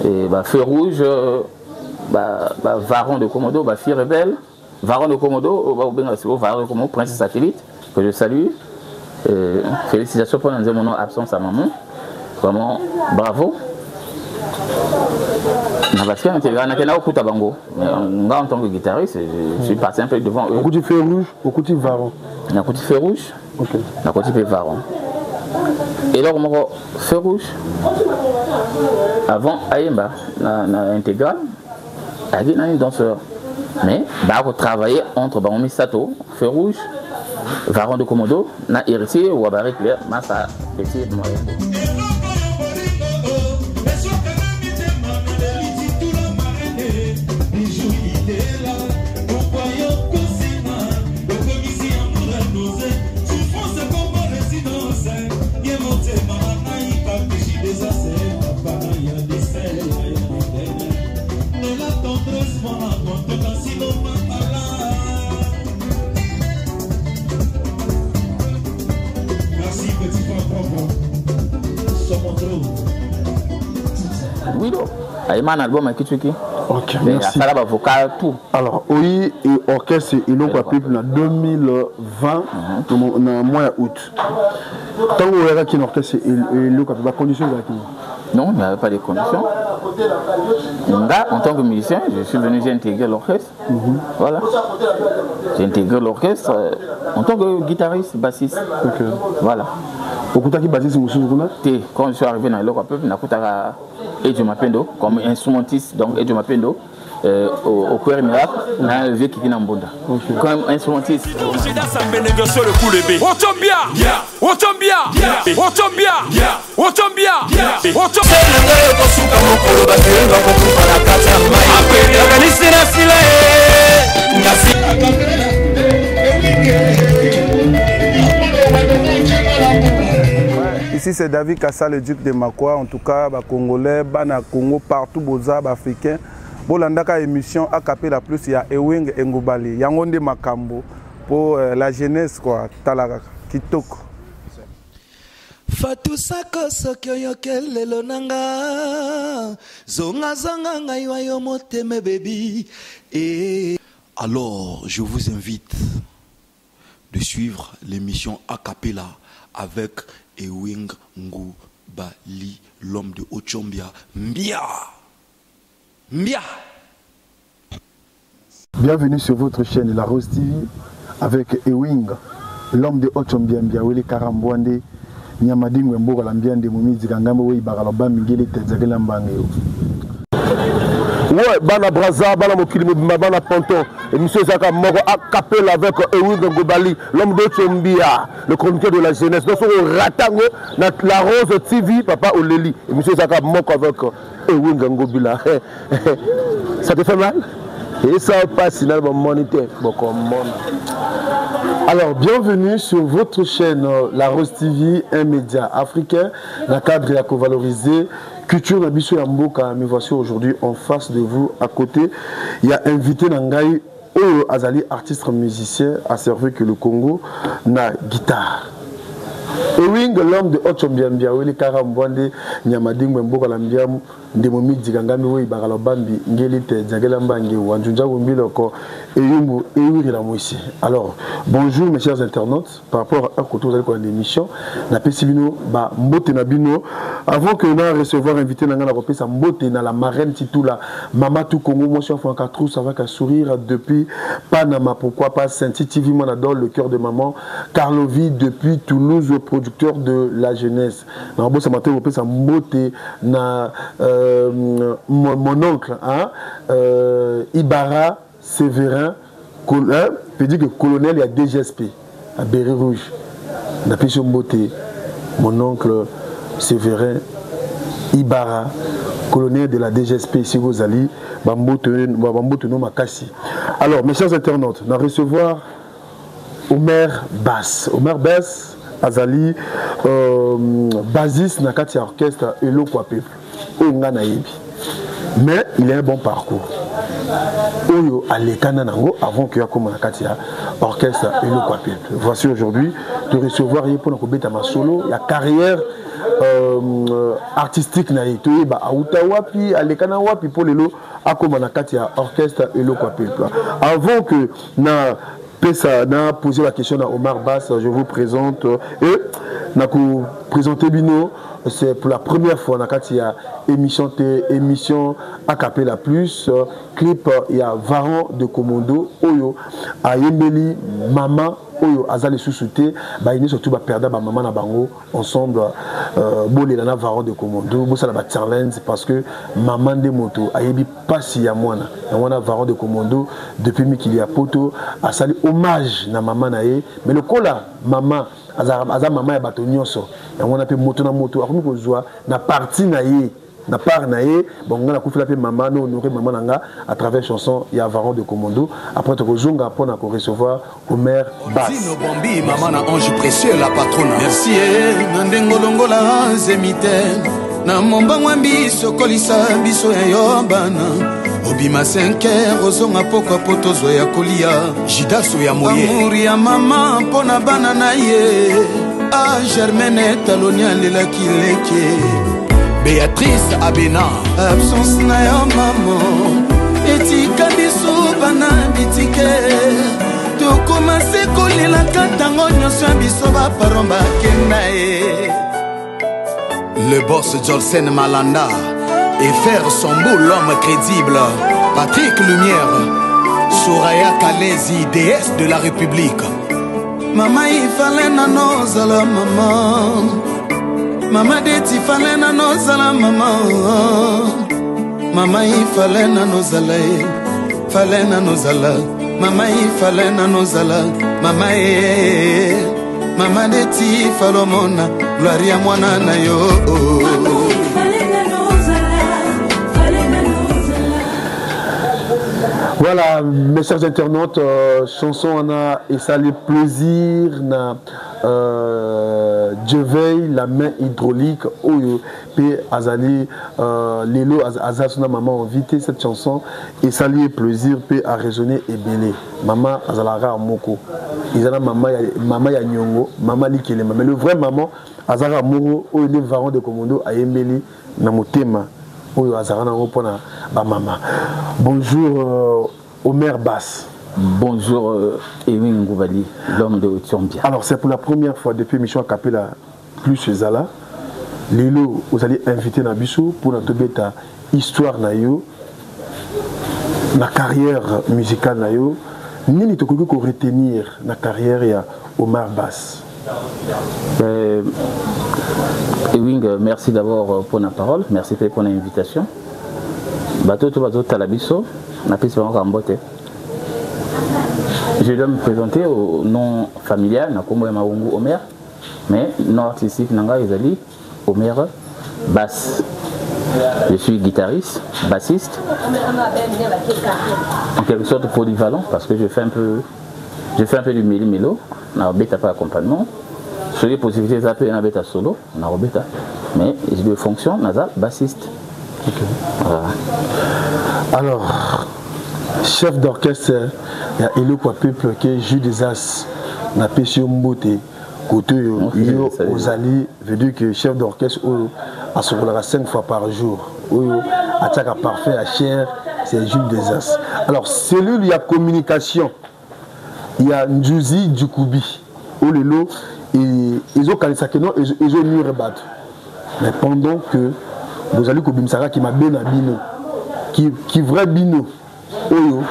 Et Feu Rouge, Varon de Komodo, Fille Rebelle, Varon de Komodo, Varon de Komodo, Prince Satellite, que je salue. Félicitations pour mon nom absence à maman. Vraiment, bravo. Parce que en tant que guitariste, je suis parti un peu devant eux. Beaucoup de Feu Rouge, beaucoup de Varon. Beaucoup de Feu Rouge, beaucoup de Varon. Et là, Feu Rouge, avant Ayemba, intégral, il y a un danseur. Mais on travailler entre Baromi Sato, Feu Rouge, Varon de Komodo, na héritier ou Abaré Claire, Massa, héritier de Montréal. Oui, il y a un album qui est ok, merci. Vocal, tout. Alors, oui, et orchestre, ils l'ont pas en 2020, dans mois août. Tant que vous avez un orchestre, il l'ont pas conditions. Non, il n'y avait pas de conditions. En tant que musicien, je suis venu, j'ai intégré l'orchestre. Voilà. J'ai intégré l'orchestre en tant que guitariste, bassiste. Okay. Voilà. Quand je suis arrivé dans l'Europe, je suis Mapendo comme instrumentiste, donc Ejo Mapendo. Au Queer Miracle, on a un vieux qui est en Bonda. Comme instrumentiste. Ici c'est David Kassa, le duc de Makwa. En tout cas, les Congolais, les Congo, partout, les Africains. Bolandaka émission a capé la plus, il y a Ewing Ngobali. Yangonde Makambo pour la jeunesse, quoi. Talaga, Kitoko. Fatou Sako Sokyo Kelelo Nanga Zonga Zanga Ngaiwa Yomote me baby. Et alors, je vous invite de suivre l'émission A Cappella avec Ewing Ngobali, l'homme de Ochombia. Mbia! Mbia! Bienvenue sur votre chaîne La Rose TV avec Ewing, l'homme de Ochombia Mbia, Wele Karambwande, Nyamadingwe Mboga Lambiande, Mumidi Gangambo, Wei Bagalaba, Miguel Tedzagela Mbangeo. Ouais, Bana Braza, Bana Mokili, Bana Ponton, et M. Zaka Moro a capé avec Ewing Ngobali, l'homme d'Ochombia, le chroniqueur de la jeunesse. Nous sommes Ratango, La Rose TV, Papa Oleli, et M. Zaka Moko avec Ewing Ngobila. Ça te fait mal? Et ça passe dans le moniteur. Alors, bienvenue sur votre chaîne La Rose TV, un média africain, dans le cadre de la co-valoriser culture Nabiso Yamboka. Mais voici aujourd'hui en face de vous, à côté, il y a invité Nangaï Azali, artiste musicien, a servi que le Congo na guitare. Ewing, l'homme de Ochombia Mbia, Wele Karambwande, Nyamadingwe Mboka Lambiam, Demomi Digangami, Wei Bagalobambi, Ngelite, Diagelambangi, Wanjunja Wumbiloko, Eyumbu, Ewiri Lamoissi. Alors, bonjour mes chers internautes, par rapport à côté vous allez pour l'émission, la Pessibino, Mbote Nabino, avant que nous recevoir invité Nanga Napé, sa Mbote na la marraine Titoula, Mamatou Congo, moi je suis en train de avec un sourire depuis Panama, pourquoi pas Saint-Titi, mon adore le cœur de maman, Carlovi depuis Toulouse, producteur de la jeunesse. Dans le matin, on peut sa Mbote na mon oncle, hein, Ibarra Sévérin, peut dire que colonel, il y a DGSP à Béret Rouge. On a pris beauté. Mon oncle Sévérin Ibarra, colonel de la DGSP ici aux Ali, Bambotono Makassi. Alors, mes chers internautes, on va recevoir Omer Bass. Omer Bass, Azali, bassiste Nakati orchestre Elo Kwape. Mais il a un bon parcours. Oyo Alekana Nango avant qu'il y ait comme orchestre et le Kwape. Voici aujourd'hui de recevoir pour ma solo la carrière artistique na ye toyeba auta wapi alekana wapi po lelo akoma na kati ya orchestre eloko peuple. Avant que na pesa na poser la question à Omar Bass, je vous présente et na ku présenter bino. C'est pour la première fois dans émission Acapella Plus, clip il y a Varan de Commando Oyo Ayembeli Mama Oyo Azali Sousouté bah il surtout ba perdre ba maman na bango ensemble bolé na Varan de Commando bo ça la challenge parce que maman de moto ayebi pasi ya mwana Varan de Commando depuis mi qu'il y a poto a sali hommage na maman na ye mais le kola maman aza maman ya bato nyonso yango na pe moto na moto akomi kozwa na partie na ye na part na ye bon ngana kufila pe maman no honorer maman nanga à travers chanson ya Varan de Commando après to kozonga pona ko recevoir Omer Bass Zino Bombi maman na ange précieux la patronne merci ndengolongola zemite na mombango mbiso kolisa biso ya yobana obima 5h ozonga poko poto ya kolia jidaso ya moye amour ya mama pona bana na ye a Germaine talonia lela kileke Béatrice Abena absence na ya mama etika biso bana bitike tokomase kolela katango nyonso biso ba paromba kenda ye le boss Jolsen Malanda et faire son beau l'homme crédible Patrick Lumière Soraya Kalezi déesse de la République Mama il fallait na nozala maman Mama deti fallait na nozala maman Mama il fallait na nozala Mama il fallait na nozala Mama Mama deti falomona gloria mwana na yo Voilà, mes chers internautes, chanson on a et ça les plaisirs na Dieu veille la main hydraulique oyo pe azali lelo azasuna maman invité cette chanson et ça les plaisir pe a résonner et belé maman azalara moko izana maman ya nyongo maman likele mais le vrai maman azara moko oyo le Varan de Commando ayembeli na motema oyo azara na pona ba maman. Bonjour Omer Bass. Bonjour Ewing Ngoubali, l'homme de Tchombia. Alors c'est pour la première fois depuis Mission Acapella Plus chez Zala. Lilo, vous allez inviter Nabiso pour notre bêta histoire na yo, la carrière musicale na yo. Nini to ko retenir na carrière ya Omar Bass. Ewing, merci d'abord pour la parole, merci pour l'invitation. Bateau to bateau talabiso, na piste en rambote. Je dois me présenter au nom familial, Nakombo Maungu Omer, mais nom artistique Nanga Ezali Omer Bass. Je suis guitariste, bassiste, en quelque sorte polyvalent parce que je fais un peu du méli-mélo, na bêta pas accompagnement. Sur les possibilités d'appel na bêta solo, na bêta, mais je fonction nasa bassiste. Okay. Voilà. Alors, chef d'orchestre, il y a Eloko Peuple qui est Jules des As, na Pesio Mbote, côté yo Ozali, veut dire que chef d'orchestre a se 5 fois par jour. Attaque à parfait à chair, c'est Jules des As. Alors, cellule, il y a communication, il y a Njuzi Djoukubi, Olelo, et ils ont calé ça que non, ils ont mis rebattre. Mais pendant que vous allez Kobimsara qui m'a bien bino, qui vrai bino, oyo,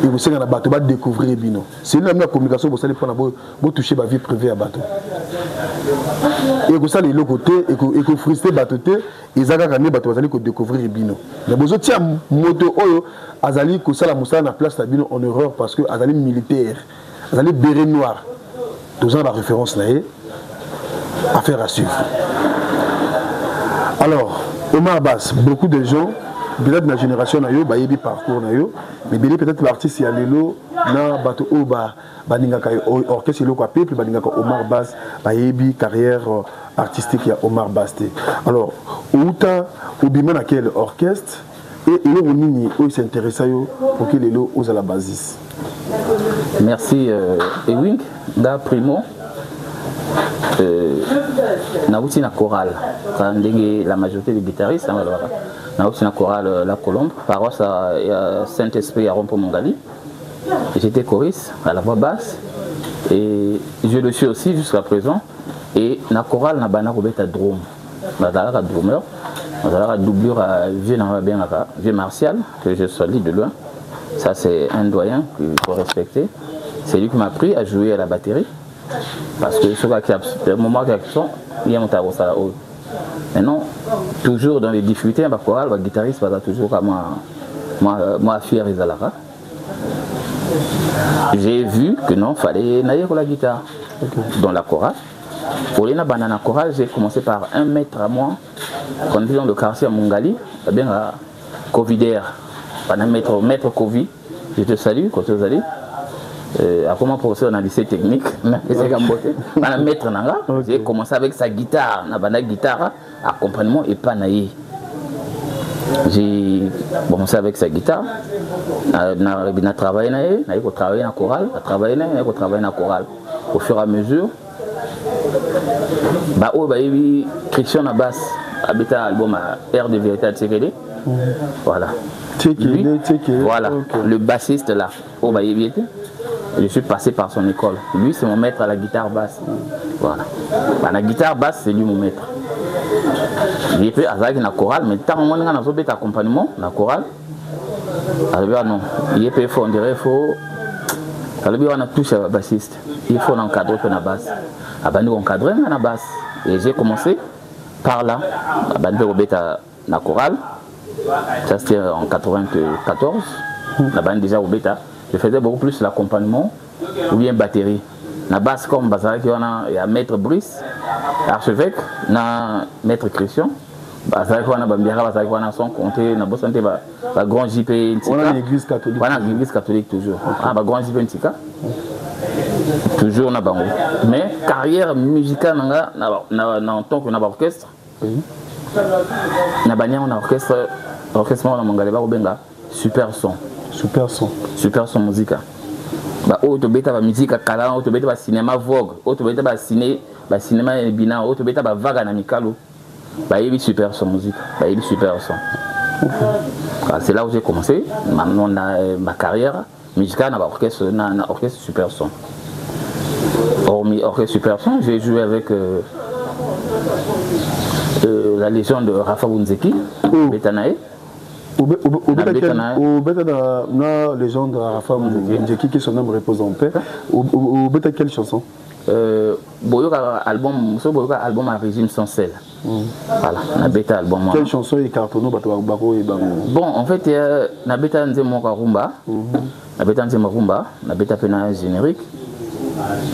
et vous savez, on va découvrir bino. C'est une la communication, vous allez prendre toucher ma vie privée à bateau. Et vous savez, le côté, et que frustrer bateau, ils ont gagné bateau, vous allez découvrir bino. Mais vous avez moto, oyo, azali, que ça la moussa na place à bino en erreur parce que azali militaire, azali béret noir. Deux ans la référence là, affaire à suivre. Alors, Omar Bass, beaucoup de gens, peut-être dans la génération, bah, il y a parcours, mais peut-être l'artiste, il y a Lelo, na bato oba, baningaka orchestre Eloko Peuple, baningaka Omar Bass, bah, il y a carrière artistique, il y a Omar Bass. Alors, outa, obima na quel orchestre, et il y a s'intéresse pour que Lelo ose à la basis. Merci Ewing, da primo. nauti na chorale la majorité des guitaristes nauti na chorale la Colombe paroisse ya Saint-Esprit à Rompo-Mongali. J'étais choriste à la voix basse et je le suis aussi jusqu'à présent. Et na chorale na bana robeta drum bazalaka drummer bazalaka doublure à vieux Martial que je salue de loin. Ça c'est un doyen qu'il faut respecter. C'est lui qui m'a appris à jouer à la batterie parce que ce moment il y a mon tarot ça là-haut. Maintenant toujours dans les difficultés la chorale le guitariste va toujours comme moi fier Izalara. J'ai vu que non fallait naïr la guitare dans la chorale. Pour les banana chorale, j'ai commencé par un maître à moi, quand on est dans le quartier à Mongali, bien à Covidaire, un maître Covid, je te salue, quand tu es allé. Après mon professeur dans le lycée technique, j'ai commencé avec sa guitare, la guitare, accompagnement et pas naïe. J'ai commencé avec sa guitare, j'ai travaillé dans la chorale, au fur et à mesure. Christian Abbas habite à l'album Air de Vérité à Tsekele. Voilà. Lui, voilà, le bassiste là. Je suis passé par son école. Lui, c'est mon maître à la guitare basse. Voilà. La guitare basse, c'est lui mon maître. Il est à la chorale, mais tant que on a un accompagnement, la chorale, non. Il est fort, on dirait, il faut. On a touché à bassiste. Il faut l'encadrer pour la basse. Nous encadrer la basse. Et j'ai commencé par là. La chorale. Ça c'était en 94. La bande déjà au bêta. Je faisais beaucoup plus l'accompagnement ou bien batterie. La basse comme il y a maître Brice, archevêque, na maître Christian. On a son comté, on a grand JP. On a l'église catholique. On a l'église catholique toujours. On a grand JP Ntika. Toujours on a bango. Mais carrière musicale en tant qu'on a orchestre. On a orchestre on a Mongaleba Benga super son. Super son. Super son musique. Auto beta musique kala, auto beta cinéma vogue, auto beta cinéma bina, auto beta vague na mikalo. Il super son musique, il super son. C'est là où j'ai commencé ma carrière musicale dans l'orchestre super son. Hormis orchestre super son, j'ai joué avec la légion de Rafa Bunzeki, Betanae. La légende de Rafa Bunzeki qui son nom repose en paix. Ou quelle chanson? Album à régime sans sel. Voilà, na bêta album. Quelle chanson est cartonné Bon, en fait, na bêta nzemo rumba, na bêta nzemo rumba, na bêta pena générique.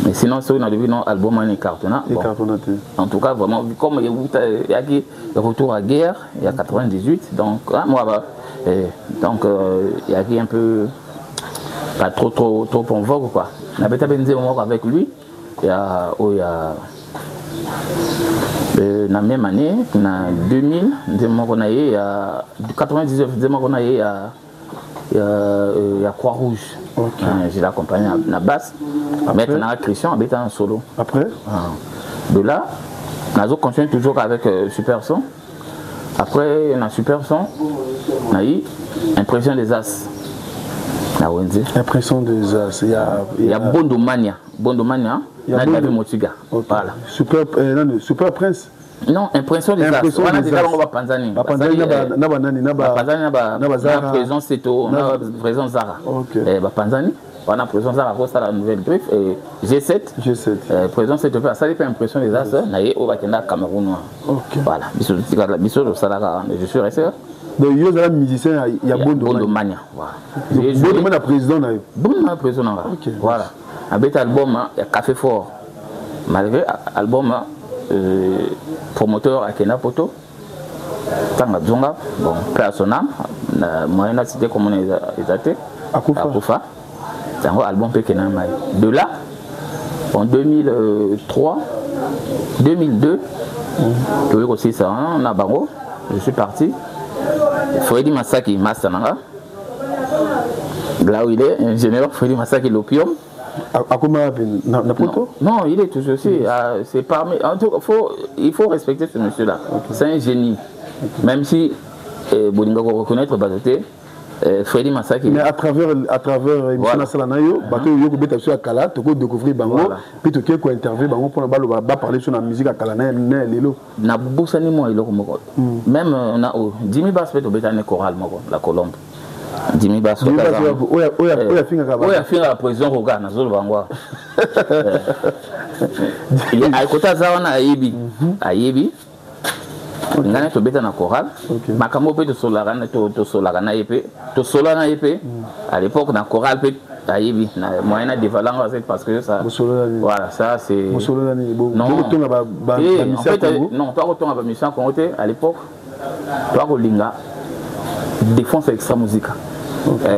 Mais sinon, c'est un album est cartonné. En tout cas, vraiment, comme il y a le retour à guerre, il y a 98, donc il y a un peu pas trop en vogue quoi. Na bêta nzemo avec lui, il y a la même année, en 2000, il y a 99, il y a Croix-Rouge. Okay. J'ai l'accompagné à la basse. Maintenant, Christian habite en solo. Après de là, on continue toujours avec Super Son. Après, on a Super Son, on a eu Impression des As. Impression des As. Il y a Bondomania. Bondomania. David Motiga. Voilà. Super Prince. Non, Impression des As. On a déjà la Panzani. La Panzani, la présence Seto, la présence Zara. La Panzani, on a présence Zara, c'est la nouvelle griffe. G7. Présence Seto, ça n'est pas Impression des As. On va tenir Cameroun. Voilà. Je suis resté. Donc, il y a un musicien, il y a Bondomania. Bondomania président. Bondomania président. Voilà. Avec l'album, il y a Café Fort. Malgré l'album, promoteur à Kena Poto, Tanga Dzonga, bon, personnel, moyen cité comme on est athée, Akoufa, c'est un album Pekena Mai. De là, en 2003, 2002, aussi ça, on a Bango, je suis parti. Freddy Masaki, Master Nanga, là où il est, ingénieur Freddy Masaki, l'opium. À comment non, il est toujours aussi. C'est parmi. En tout cas, il faut respecter ce monsieur-là. C'est un génie. Même si Bolinga va reconnaître Bazoté, Freddy Massaki. Mais à travers l'émission Salanayo, Bato Yoko Beta sur Akala, tu peux découvrir Bango, puis tu peux interviewer Bango pour parler sur la musique à Kalana, Lelo. Na Boussani moi il est même on a Jimmy Bass fait au Beta chorale la Colombe. Jimmy Bass. Oya finga la prison Roga na Zolo Bango. Il a écouté ça on a Ayebi. Ngana to beta na chorale makambo pe to solagana épée to solana épée à l'époque na chorale pe ayebi na moyen de valant parce que ça voilà ça c'est non en fait non toi retourne à mission Congoté à l'époque toi Rolinga défense extra musique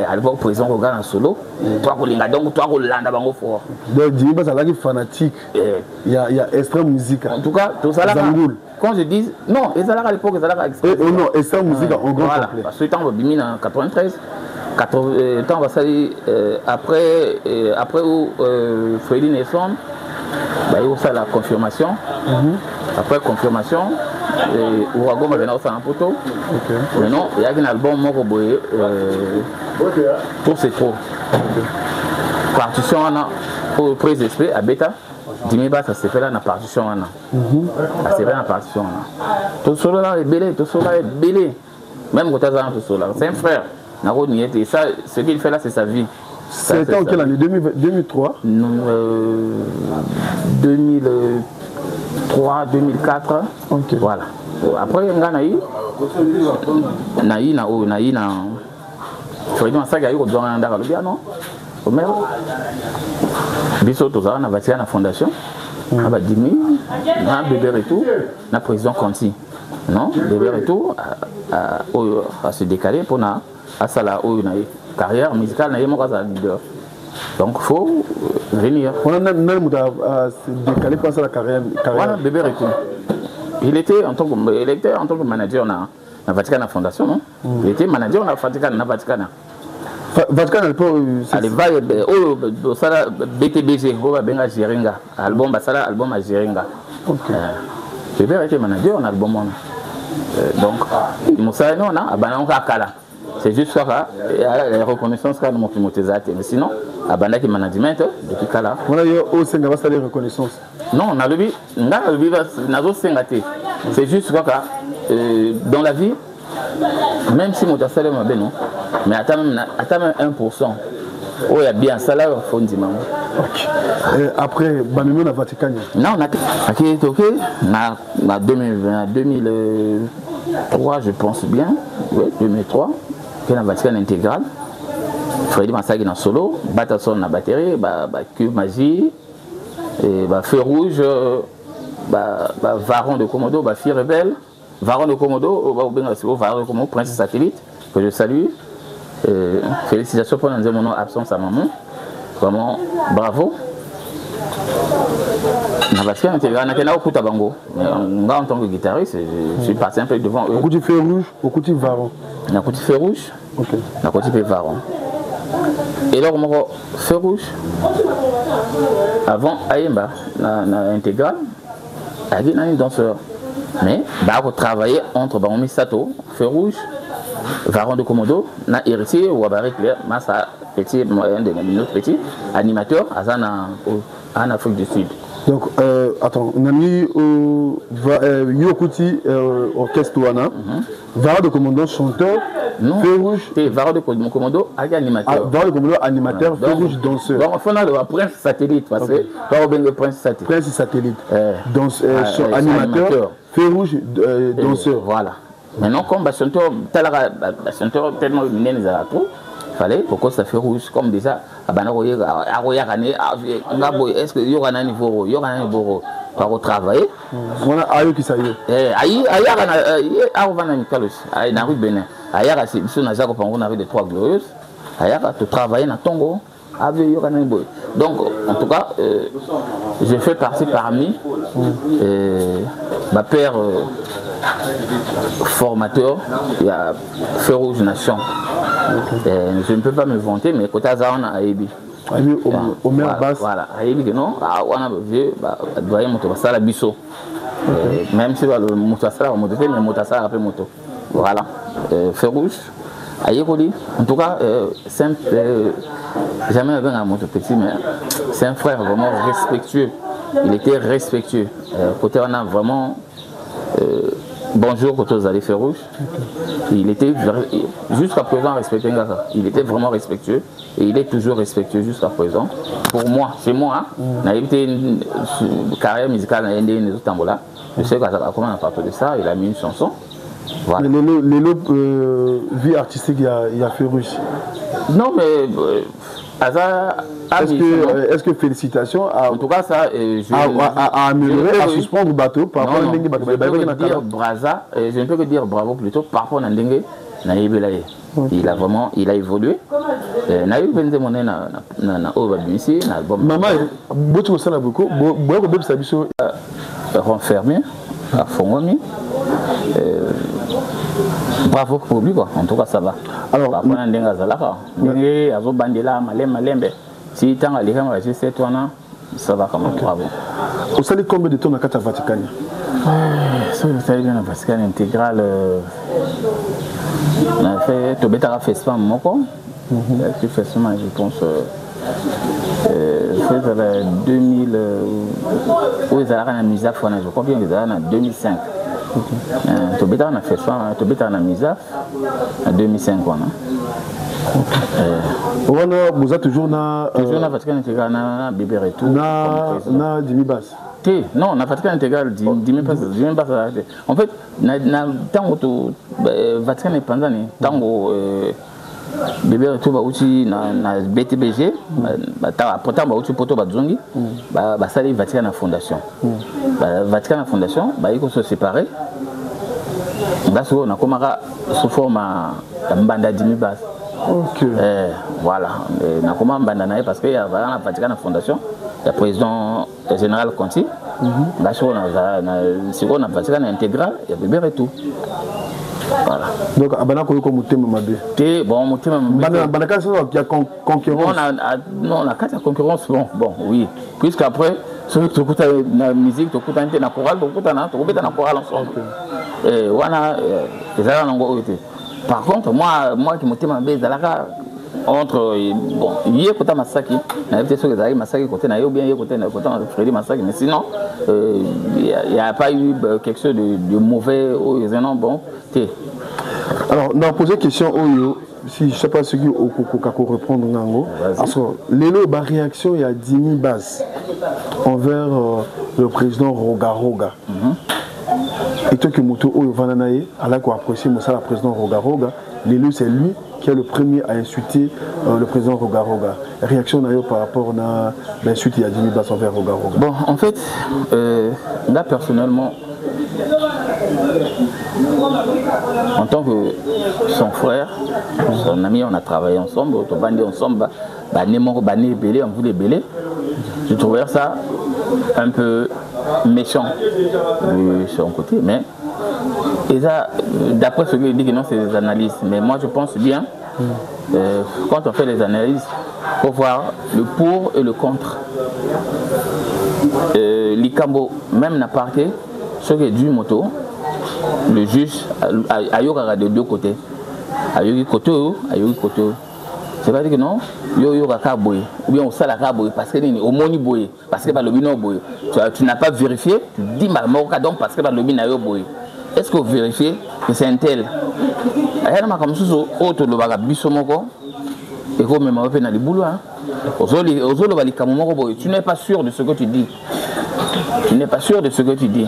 à l'époque président Roga en solo toi Rolinga donc toi Rolanda bango fort donc Jimmy Bass là qui fanatique il y a extra musique en tout cas tout ça là quand je dis non, ils allaient à l'époque, ils allaient à l'extérieur. Non, et ça musique en grand complet. Parce que temps on bimine en 93, temps on va salir après où Freddy Nesson, bah il y a aussi la confirmation. Après confirmation, Ourago m'a venu faire un poteau. Maintenant il y a un album Moko Boye, pour c'est trop. Partition pour prise d'esprit à Beta. Jimmy Bass ça s'est fait là dans la partition ça s'est fait dans la partition tout cela là est belé tout cela est belé même quand tu as tout cela c'est un frère et ça ce qu'il fait là c'est sa vie. C'était en quelle année 2003 non 2003 2004 voilà après naï Freddy Massaki a eu besoin d'andara le bien non biso tozala na batia na fondation na badimi na bébé retour na président Conti non bébé retour à se décaler pour na asala oyo na carrière musicale na yemo kaza leader donc faut venir on a se décaler pour ça la carrière voilà bébé retour il était en tant que manager na Vatican na fondation non il était manager na Vatican Vatican allez va au sala BTBG go ba benga Jeringa album basala album à Jeringa je vais être manager en album donc il me ça non abana on kala c'est juste ça la reconnaissance quand mon Timotezate mais sinon abana qui management depuis kala voilà yo au senga va saler reconnaissance non na lebi na zo sengate c'est juste quoi dans la vie même si mon salaire m'a non mais attends même 1%. Oh, il y a bien ça là, il faut dire. Après, Bamimo na Vatican. Non, on a été ok. En 2003, je pense bien. Oui, 2003. Que la Vatican intégrale. Freddy Massaki dans solo, Batasson na batterie, Cube Magie, Feu Rouge, Varon de Komodo, Fille Rebelle. Varon de Komodo, Varon de Komodo, Prince Satellite, que je salue. Félicitations pour mon nom absence à maman. Vraiment, bravo. Navaskia intégrale, en tant que guitariste, je suis parti un peu devant eux. Beaucoup de feu rouge, beaucoup de Varon. Beaucoup de feu rouge, beaucoup de Varon. Et alors, mon feu rouge, avant Ayemba, intégrale, il y a un danseur. Mais, on travaillait entre Baromi Sato, feu rouge. Varon de Komodo, na héritier ou Abarik Massa petit moyen de notre petit animateur en Afrique du Sud. Donc attends, on a mis Yokuti orchestre Wana, Varon de Komodo chanteur, Feu rouge. Varon de Komodo animateur. Varon de Komodo animateur, Feu rouge danseur. Donc on a le prince satellite parce que Varon le prince satellite. Prince satellite. Animateur, Feu rouge danseur. Voilà. Maintenant, comme chanteur tellement lumineux, il fallait pourquoi ça fait rouge comme déjà est-ce qu'il y aura un niveau pour travailler on a ayo qui ça y est na rue Benin ayaka c'est sur na Jacob on avait des trois glorieuses ayaka to travailler na Tongo avec donc en tout cas je fais partie parmi ma père formateur, il y a Feu Rouge Nation. Je ne peux pas me vanter, mais côté Azan a Ebi. au maire basse. Voilà, il dit non, on a vu, doyen moto, ça la biseau. Même si le moto ça la moto, mais moto ça après moto. Voilà, feu rouge. En tout cas, jamais avec un moto petit, mais c'est un frère vraiment respectueux. Il était respectueux. Côté on a vraiment bonjour quand vous allez faire rouge. Il était jusqu'à présent respectueux. Il était vraiment respectueux et il est toujours respectueux jusqu'à présent. Pour moi, c'est moi. N'a été une carrière musicale dans les autres tambours. Je sais comment on a parlé de ça. Il a mis une chanson. Voilà. Mais vie artistique, il y a fait rouge. Non, mais est-ce que félicitations en tout cas ça à améliorer, à suspendre le bateau par rapport à je ne peux que dire bravo plutôt par rapport à Ndenge. Il a évolué. Renfermé, à Fongomi. Bravo pour lui, quoi. En tout cas ça va. Alors, si tu as les ça va comme bravo. Vous savez combien de temps à Kata Vatican? Ça, vous savez bien, Vatican intégral. On a fait Tobeta Festival Moko. Festival, je pense. C'est 2000. Oui, ils ont misaf, je crois bien qu'ils ont en 2005. Tobeta a fait ça, Tobeta a misaf en 2005. Vous êtes toujours dans Vatican intégral, na bébé retour. Na Dimi Bass. Non, na Vatican intégral, Dimi Bass. En fait, tant que Vatican est pendant, tant que bébé retour aussi na BTBG, pourtant aussi poto bazongi, ça les Vatican na fondation. Vatican na fondation, ils vont se séparer. Là, on a commencé sous forme de Mbanda Dimi Bass. Ok. Voilà. On a commencé Mbanda parce qu'il y a la Vatican na fondation, il y a le président général Conti. Là, on a Vatican intégral, il y a bébé retour. Voilà. Donc, abana koyo ko mutema mabe. Bon, mutema mabe. Banaka il y a concurrence. Non, la carte de concurrence, bon, oui. Puisqu'après, celui qui écoute la musique, tu écoutes la chorale, tu écoutes la chorale ensemble. Voilà, par contre, moi qui mutema mabe, entre bon, il y a côté Masaki, il y a peut-être que Masaki côté na bien il y a côté Freddy Masaki, mais sinon il n'y a pas eu quelque chose de mauvais non bon. Alors, on a posé une question si je ne sais pas ce qui peut répondre nango. Parce que la réaction il y a Dimi Bass envers le président Roga. Et toi que Moto Vananaye, alors qu'on apprécie le président Roga, l'élu c'est lui qui est le premier à insulter le président Roga. Réaction par rapport à l'insulte il y a Dimi Bass envers Roga. Bon, en fait, là personnellement, en tant que son frère, son ami, on a travaillé ensemble, on a bandé ensemble, on voulait bêler. Je trouvais ça un peu méchant de son côté, mais d'après ce qu'il dit que non, c'est des analyses. Mais moi je pense bien, quand on fait les analyses, il faut voir le pour et le contre. L'Ikambo, même n'a pas été, ce qui est du moto, le juge a de deux côtés. Ayogi koto. C'est pas dire que non, yo boy, ou bien on sala boy parce que au moni boy, parce que le bino boy. Tu n'as pas vérifié, tu dis donc parce que le bino boy. Est-ce que vous vérifiez que c'est un tel? Ayana comme ça auto le baga bisomoko et comme même on na libulu hein. Ozolo bali kamomoko boy, tu n'es pas sûr de ce que tu dis. Tu n'es pas sûr de ce que tu dis.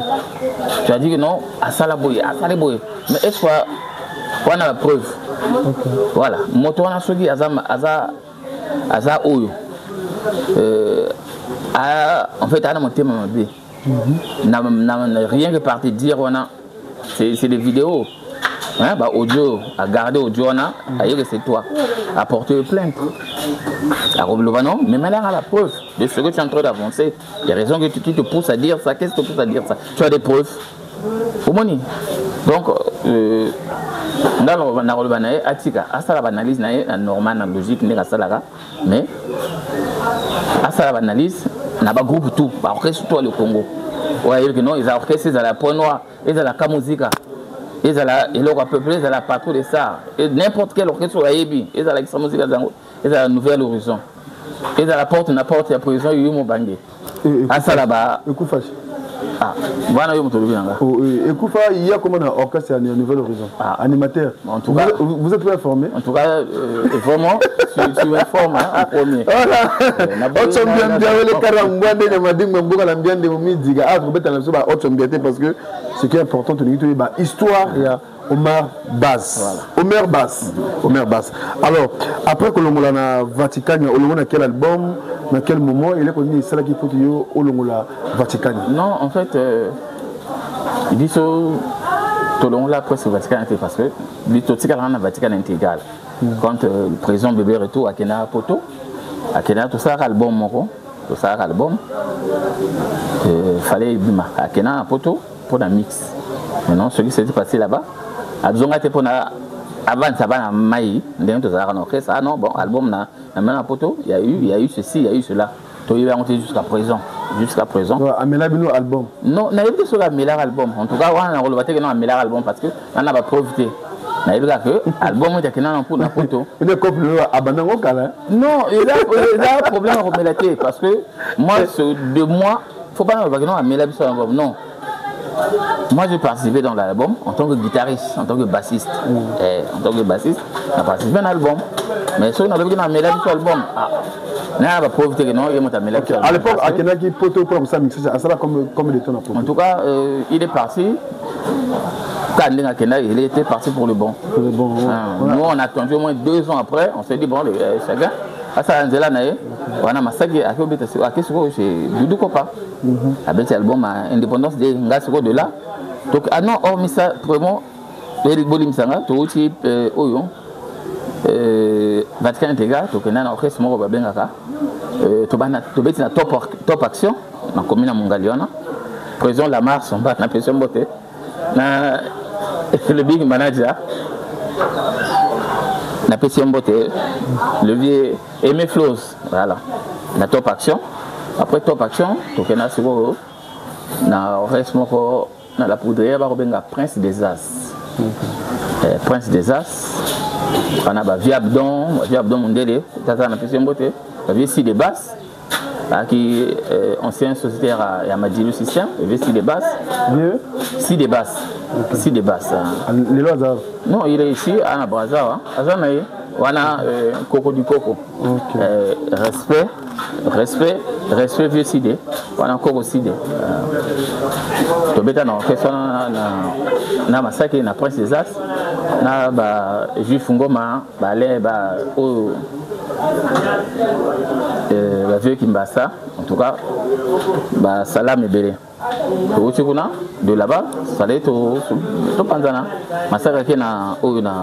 Tu as dit que non, à Salaboy, mais est-ce qu'on a la preuve? Voilà. Moto na sogi aza oyo. En fait, on a monté ma bé. N'a rien que parti dire c'est des vidéos. Hein, audio, à garder audio, c'est toi. À porter plainte. À non, mais maintenant, à la preuve de ce que tu es en train d'avancer. Il y a raison que tu te pousses à dire ça. Qu'est-ce que tu te pousses à dire ça? Tu as des preuves. Donc, Dans le rôle banaye atika asala analyse nae normal na logique ne kasala mais asala analyse na ba groupe tout ba orchestre tout le Congo ouais que non ils ont orchestre ils ont la point noir ils ont la kamuzika ils ont la et leur peuple ils ont la partout de ça et n'importe quel orchestre ayebi ils ont la extra musique ils ont la nouvelle horizon ils ont la porte n'importe la prison yumo bangé asala ba ekufashi. Ah, voilà, Ekoufa, il y a comment un orchestre à Nouvel Horizon, animateur. En tout cas, vous êtes bien informé. En tout cas, vraiment, tu m'informes en premier. Voilà. Autre bien le caramba de Namading Mamboura l'ambiance de Midi, ah, vous êtes à la soupe à autre bien parce que ce qui est important, c'est que l'histoire, il y a Omar Bass. Omer Bass. Omer Bass. Alors, après que l'on a Vatican, on a quel album, dans quel moment, il est connu celle qui faut que l'on a Vatican. Non, en fait, il dit que tout la presse Vatican était parce que il dit que le Vatican intégral. Quand le président Bébé retour à Kena Poto, à Kena tout ça album moko, tout ça album, fallait bima à Kena Poto pour la mix. Maintenant, ce qui s'est passé là-bas, a besoin de pour avant ça va maï, donc tout ça ah non bon album na même à Poto, il y a eu ceci, il y a eu cela. Tout il va monter jusqu'à présent. Amela Bino album. Non, n'a pas sur Amela album. En tout cas, on a relevé que non Amela album parce que on a pas profité. N'a pas que album était dans pour na photo. Il est couple abandon au calme. Non, il a un problème à remélater parce que moi de moi, faut pas que non Amela sur album non. Moi j'ai participé dans l'album en tant que guitariste, en tant que bassiste. En tant que bassiste, j'ai participé dans l'album. Mais si on a besoin Amela sur album. À l'époque, à Kenaki, Poto comme ça, ça comme de temps. En tout cas, il est parti. Quand il était parti pour le bon. Nous, on a attendu au moins 2 ans après. On s'est dit, bon, chacun, à ça, on a massacré à Doudou Kopa. Avec cet album, Indépendance des Ngasiko de là. Donc, ah non, hormis ça, vraiment, Eric Bolim Sanga, tout type, Oyon. Vatican intégral, tu connais l'orchestre Moro Babengaka, tu bêtis na top action, na commune à Mongaliona, président la Mars, on bat na pression beauté, na le big manager, na pression beauté, le vieux Aimé Flows, voilà, na top action, après top action, tu connais sur na orchestre Moro, na la poudrière Barobenga, Prince des As, Prince des As. On a Viabdon Mondele, Tata na Pression Beauté, Vieci des Basses, qui est ancien sociétaire à Madilou System, Vieci des Basses, Si des Basses, Si des Basses. Non, il est ici à Braza, on a Coco du Coco. Respect vieux Sidé, on a encore aussi des. Tu bêta dans question na massacre na Prince des As, na ba Juif Ngoma, ba les ba o la vieux Kimbassa, en tout cas ba Salam et Belé. Au Tchikouna de là-bas, ça allait tout Panzana. Massacre qui na o na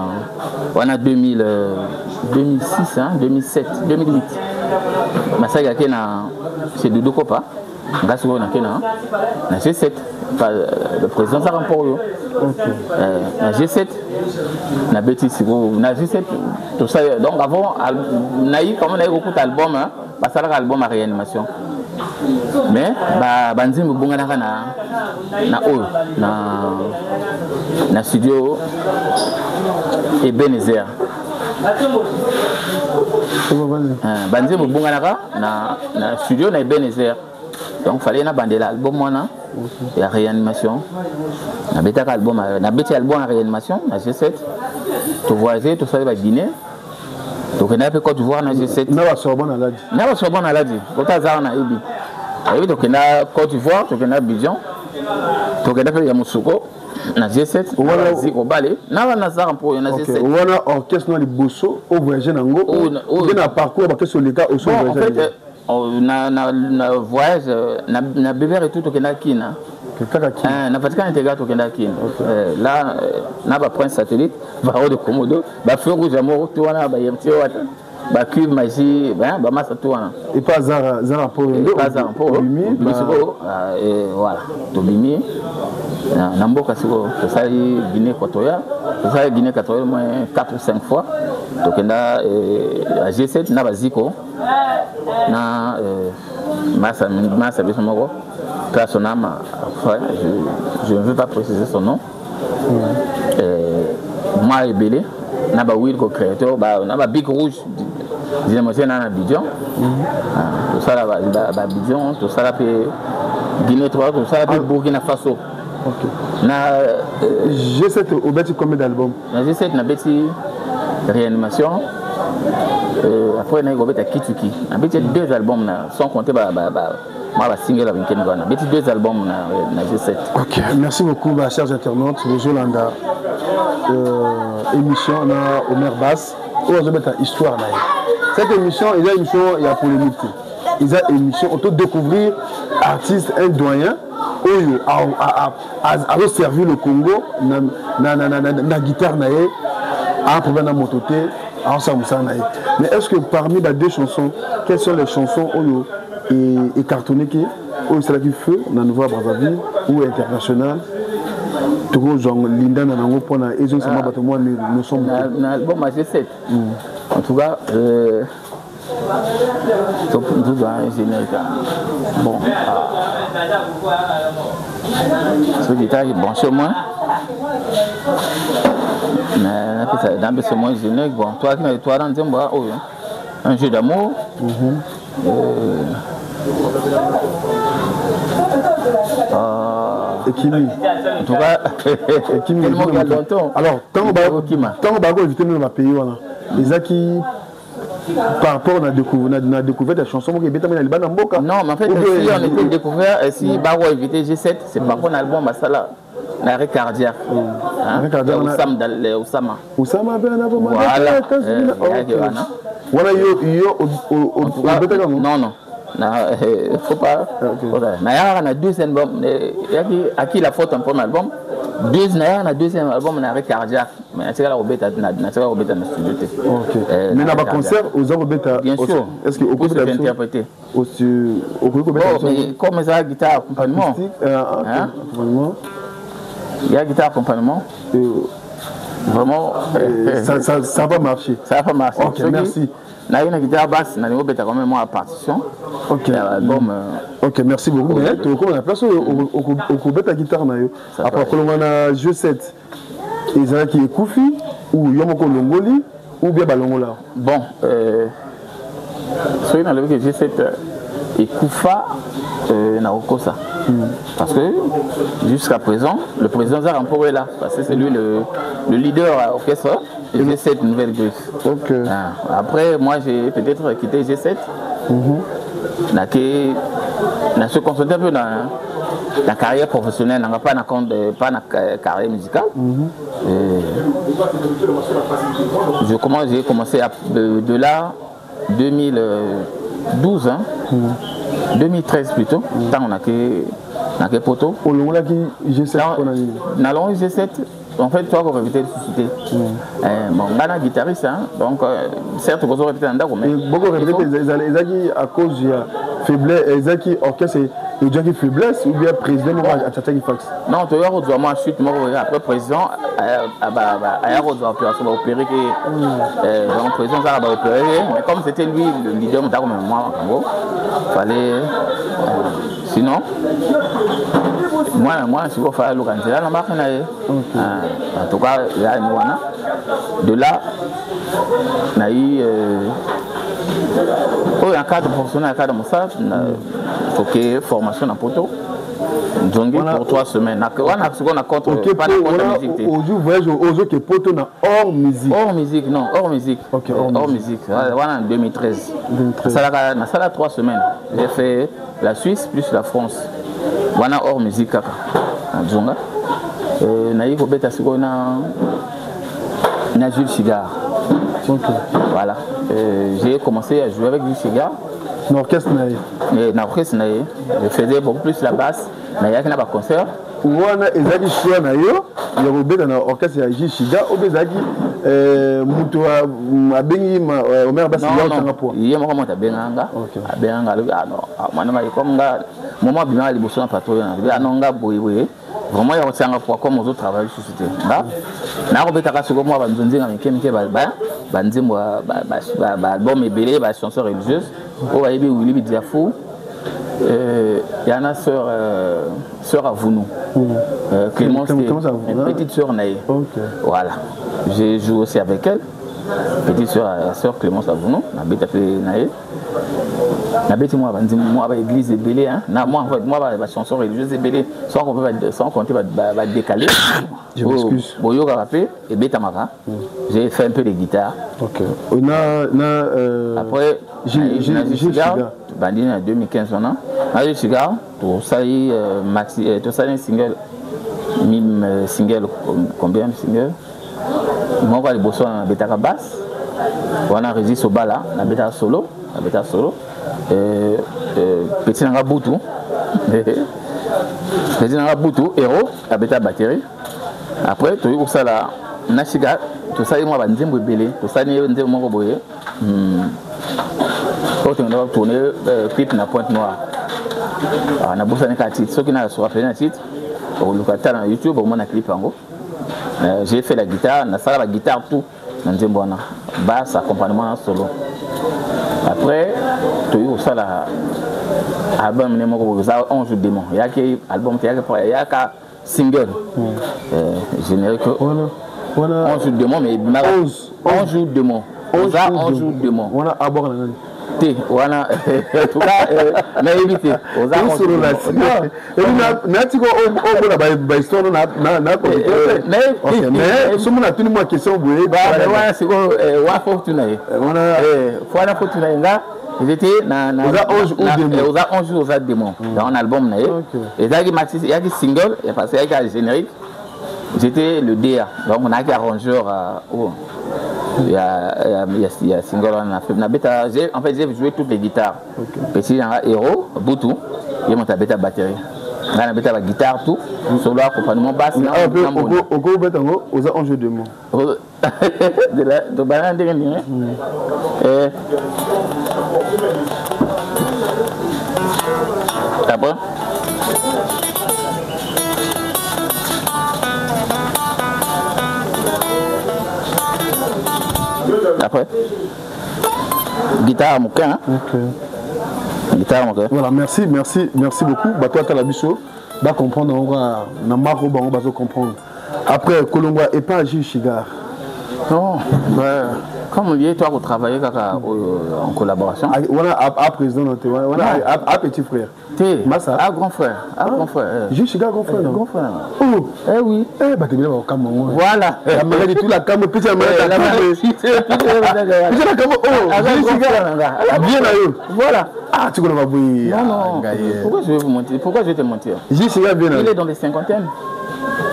on a 2006 hein, 2007, 2008. Massacre qui na c'est Doudou Kopa. Grâce au na G7, le président ça remporte na G7, na Bétis, na G7, tout ça. Donc avant, comme on a eu beaucoup d'albums, ça a album à réanimation. Mais Banzim Bungana na studio Ebenezer. Banzim Bungana na studio na Ebenezer. Donc il fallait bander l'album et la réanimation. Na bêta album en réanimation, na G7. Tu voyais tout ça va Guinée. Donc on a peu Côte d'Ivoire na G7. Na Sorbonne aladi. Na Sorbonne aladi. Kota za na Ibi. Et donc on a Côte d'Ivoire, donc on a Abidjan. Donc on a fait Yamoussoukro na G7. On a Ziko Balé. Na Nazar pour na G7. On a orchestre na Bosso au voyager nango. On a parcours parce que sur les cas au voyager. Na voyage na bébé et tout au Kina. Na Vatican intégral au Kina. Là na ba Prince satellite va de Komodo, ba feu rouge amour tout na ba yemti wata. ba cuve magie ba masa tout wana et pas zara pour bimi voilà to bimi na mboka siko to sali Guinée Équatoriale moins 4 ou 5 fois to kenda à G7 na baziko na masa biso moko personnellement je ne veux pas préciser son nom moi et Belé na ba will co-créateur na ba big rouge j'ai mangé na Abidjan tout ça là ba Abidjan tout ça là pe Guinée 3 tout ça là pe Burkina Faso na G7 au bêti combien d'albums na G7 na bêti réanimation après na gobeta Kituki na bêti 2 albums na sans compter moi la single avec Ken Gwana bêti 2 albums na G7. OK, merci beaucoup chers internautes le Jolanda émission na Omer Bass où on met histoire là. Cette émission il y a une émission il y a polémique. Il y a une émission on peut découvrir artiste un doyen oyo a servi le Congo na guitare na yé a problème na mototé a ensemble na yé. Mais est-ce que parmi les 2 chansons quelles sont les chansons oyo et cartonné qui oyo c'est là qui feu na Nouveau Brazzaville ou international tout genre Linda na nango pona ezo sama bato moi nous sommes na album G7 en tout cas tout un générique bon ce guitare est bon chez moi mais dans ce moins générique bon toi dans un jeu d'amour et Kimi en tout cas Kimi il y a longtemps alors tant on va éviter dans ma pays voilà les qui par rapport à la découverte de la chanson qui est non mais en fait si on était découvert si Baro a évité G7 c'est par rapport à l'album Masala l'arrêt cardiaque Oussama voilà non faut pas na na deuxième album à qui la faute un premier album deuxième album on a arrêt cardiaque mais c'est là au bêta na studio OK mais na ba concert aux autres bêta bien sûr est-ce que au coup de interpréter au mais comme ça guitare accompagnement il y a guitare accompagnement vraiment ça va marcher OK merci na une guitare basse na niveau bêta quand même moi à partition OK album OK merci beaucoup mais tu connais la place au bêta guitare na yo après quand on a G7 ils ont qui est Koufi ou Yomoko Longoli ou bien Balongola bon soit dans le G7 et Koufa na Okosa parce que jusqu'à présent le président Zarampo est là parce que c'est lui le leader orchestre de G7 Nouvelle Griffe. OK. Après moi j'ai peut-être quitté G7. Na se concentrer un peu dans la carrière professionnelle, pas na carrière musicale. J'ai commencé de là 2012 2013 plutôt. Tant on a que poto. Au long là qui G7 na long G7 en fait toi pour éviter de susciter bon on a guitariste donc certes vous aurez peut-être un d'accord mais beaucoup répéter les à cause de faiblesse les qui orchestre et déjà qui faiblesse ou bien président moi à tata qui fax non tu vois on moi chute moi après président à opération va opérer que donc président ça va opérer mais comme c'était lui le leader d'accord mais moi en gros fallait sinon moi je vais faire l'organiser la marque en tout cas là de là on a eu un cadre professionnel un cadre Moussa faut que formation en poteau donc pour 3 semaines on a contre pas de musique aujourd'hui voyage aux que poteau na hors musique non hors musique OK hors musique voilà en 2013 ça là 3 semaines j'ai fait la Suisse plus la France voilà hors musique kaka Nzonga na yiko beta siko na Jules Chigar. Voilà j'ai commencé à jouer avec Jules Chigar l'orchestre je faisais beaucoup plus la basse mais il y a un concert wana ezaki choix na yo ya kobeta na orchestre ya Shiga obe ezaki mutu abengi Omer Basi ya otanga po ye moko moto abenganga alobi non mwana mai comme nga moment bima liboso na patron na non nga boye vraiment ya kotanga po comme aux autres travail société na kobeta ka siko mo banzonzi nga mike ba nzimbo ba album ebele ba chansons religieuses o ba yebi Willy Bidiafou il y a une sœur à Vounou. Clémence, petite sœur Naïe. Voilà. J'ai joué aussi avec elle. Petite sœur Clémence à Vounou. Nabet appelé Naïe. Nabet moi l'église est belée. Moi en fait moi la chanson religieuse est belée. Sans compter va décaler. Je m'excuse. Boyo Garapé et Betamara. J'ai fait un peu de guitare. Ok. Après j'ai Shiga. Bandine en 2015 on a eu Shiga. Tout ça maxi, tout ça un single. Mime single combien de singles? Moi quand les bossons en Betaka basse. On a résisté au bas là. La Beta solo. Petit nanga Boutou. Petit nanga Boutou héros. La Beta batterie. Après tu vois ça là. Nashiga. Tout ça moi bandine belé. Tout ça ni bandine moi boye. Quand on a tourné clip na Pointe Noire. On a bossé avec un titre. Ceux qui n'ont pas rappelé un titre, on le voit sur YouTube, on a un clip en gros. J'ai fait la guitare, on a fait la guitare tout. On a bon basse, accompagnement solo. Après, tu as eu ça l'album numéro 11 jours démon. Il y a un album, il y a un single générique. 11 jours démon, mais 11 jours démon. 11 jours démon. On a abordé. Voilà, en tout cas, mais évitez. Aux armes, j'étais le DA, donc on a un arrangeur. Il y a single en fait j'ai joué toutes les guitares. Petit héros, Boutou, il monte à bêta batterie. On a bêta la guitare tout, solo accompagnement basse. Au go bêta aux enjeux de mots. De banane de rien. D'abord. Après, guitare à mon cœur. Guitare à mon cœur. Voilà, merci beaucoup. Toi, tu as la bicho. Va comprendre, on va comprendre. Après, Colombo et pas Gilles Shiga. Non, comme lié, toi, vous travaillez en collaboration. Voilà, à président, voilà, à petit frère. Massa. À grand frère. Gilles Shiga, grand frère. Grand frère. Oh, oui. Bah, tu es là au Cameroun. Voilà. La maladie, tout la Cameroun, puis la maladie. Bien à eux. Voilà. Ah, tu connais pas bouillir. Non. Pourquoi je vais vous mentir? Pourquoi je vais te mentir? Gilles Shiga, bien à eux. Il est dans les cinquantaines.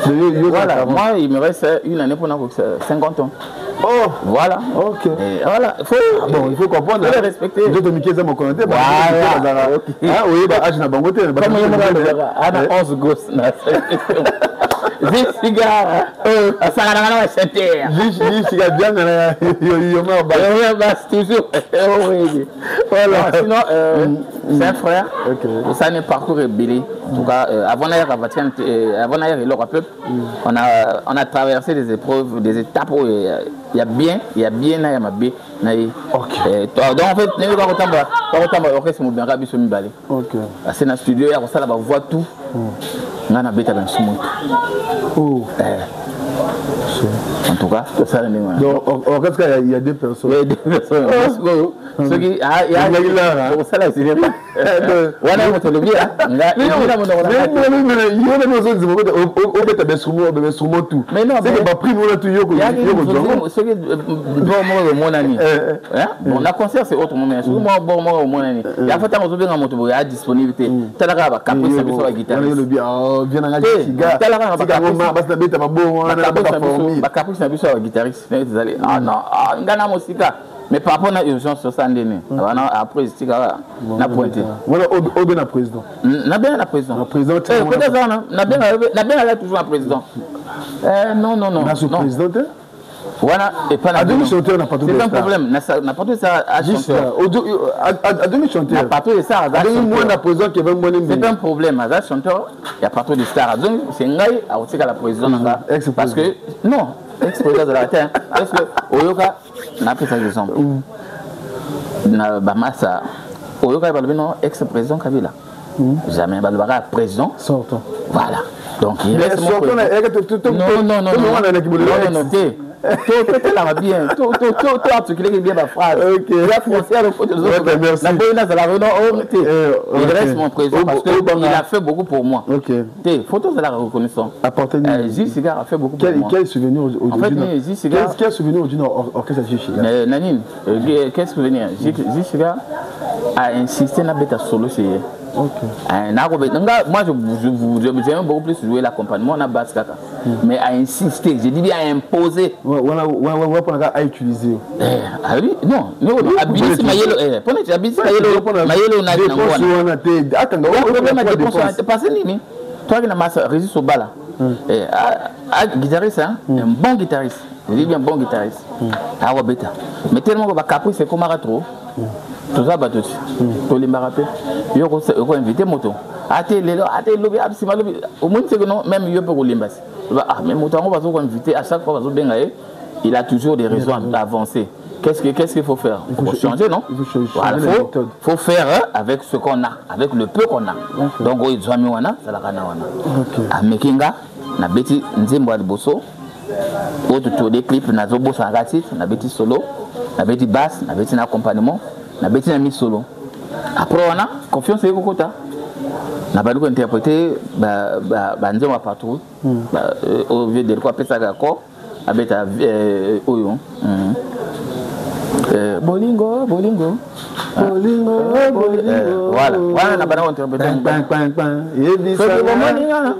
Voilà, moi il me reste une année pour 50 ans. Oh, voilà. Ok. Et voilà, il faut comprendre. Il faut les respecter. Je te miquer dans mon commentaire. Voilà. Ah oui, bah, je n'ai pas goûté. Comme il me regarde, 11 gosses. J'ai cigare. Ça va chanter. J'ai cigare bien. Il toujours. Voilà. Sinon, c'est un frère. Ça n'est parcours ébélé. En tout cas, avant d'ailleurs à peuple, on a traversé des épreuves, des étapes où il y a bien, il y a bien, il y a bien. Donc en fait, nous avons fait mon bien rabi sur mi balé. C'est dans le studio, il y a ça là-bas, voit tout. On a bêta dans ce monde. En tout cas, c'est ça. Donc, en fait, il y a deux personnes. Il y a deux personnes. Ceux qui. Ah, il y a. Pour ça, là, c'est bien. On a monté le bien. Mais non, c'est pas pris pour tout. Bon, la concert, c'est autre moment. Sur moi, bon, moi, au moins, il y a fait un peu de moto, il y a disponibilité. T'as la grave, caprice, sur la guitare. Bien à la guitare. T'as la grave, caprice na biso guitariste ah non ngana mosika mais par rapport à l'urgence sur ça, après, c'est na pointé. Voilà, au bien le président. Na bien le président. Le président, na bien toujours le président. Non. Na ce président. Voilà, et pas la demi-chanteur n'a pas tout c'est un problème. N'a pas tout ça à chanteur. À demi-chanteur. N'a pas tout ça à chanteur. C'est un problème. À chanteur, il n'y a pas tout de stars. Donc, c'est un gars à aussi la présidente. Parce que, non, ex-président de la terre. Parce que, Oyoka, n'a pas ça exemple. Na Bamasa, Oyoka, il va ex-président Kabila. Jamais, il va président. Sortant. Voilà. Donc, il reste mon président. Non. Tout là bien, tout articulé bien ma phrase. La frontière au côté de l'autre. La bonne à la réunion, il reste mon président parce qu'il a fait beaucoup pour moi. Photos de la reconnaissance. Gilles Cigare a fait beaucoup pour moi. Quel souvenir aujourd'hui? En fait, Gilles Cigare. Quel souvenir aujourd'hui orchestre Gilles Cigare? Nanine, quel souvenir? Gilles Cigare a insisté na bête solo chez moi j'aime beaucoup plus jouer l'accompagnement on a basse kaka mais à insister j'ai dit bien à imposer voilà à utiliser non abisi mayelo pona abisi mayelo na parce que nini toi qui na massa résiste au bala guitariste un bon guitariste je dis bien bon guitariste awa beta mais tellement que ba caprice c'est comme trop tout ça bah tout les marapé yo ko invité moto ate lobby absima lobby au moins c'est que non même yo peut limbasse même moto on va se inviter à chaque fois va se benga il a toujours des raisons d'avancer qu'est-ce qu'il faut faire il faut changer non il faut faire avec ce qu'on a avec le peu qu'on a donc il doit mi wana ça la kana wana a mekinga na beti nzembo ya boso auto des clips na zo bosa ngati na beti solo na beti basse na beti na accompagnement na beti na mi solo après on a confiance et kokota na balu ko interpréter ba nzema partout au lieu de quoi pesa ga ko abeta oyo bolingo voilà na bana interpréter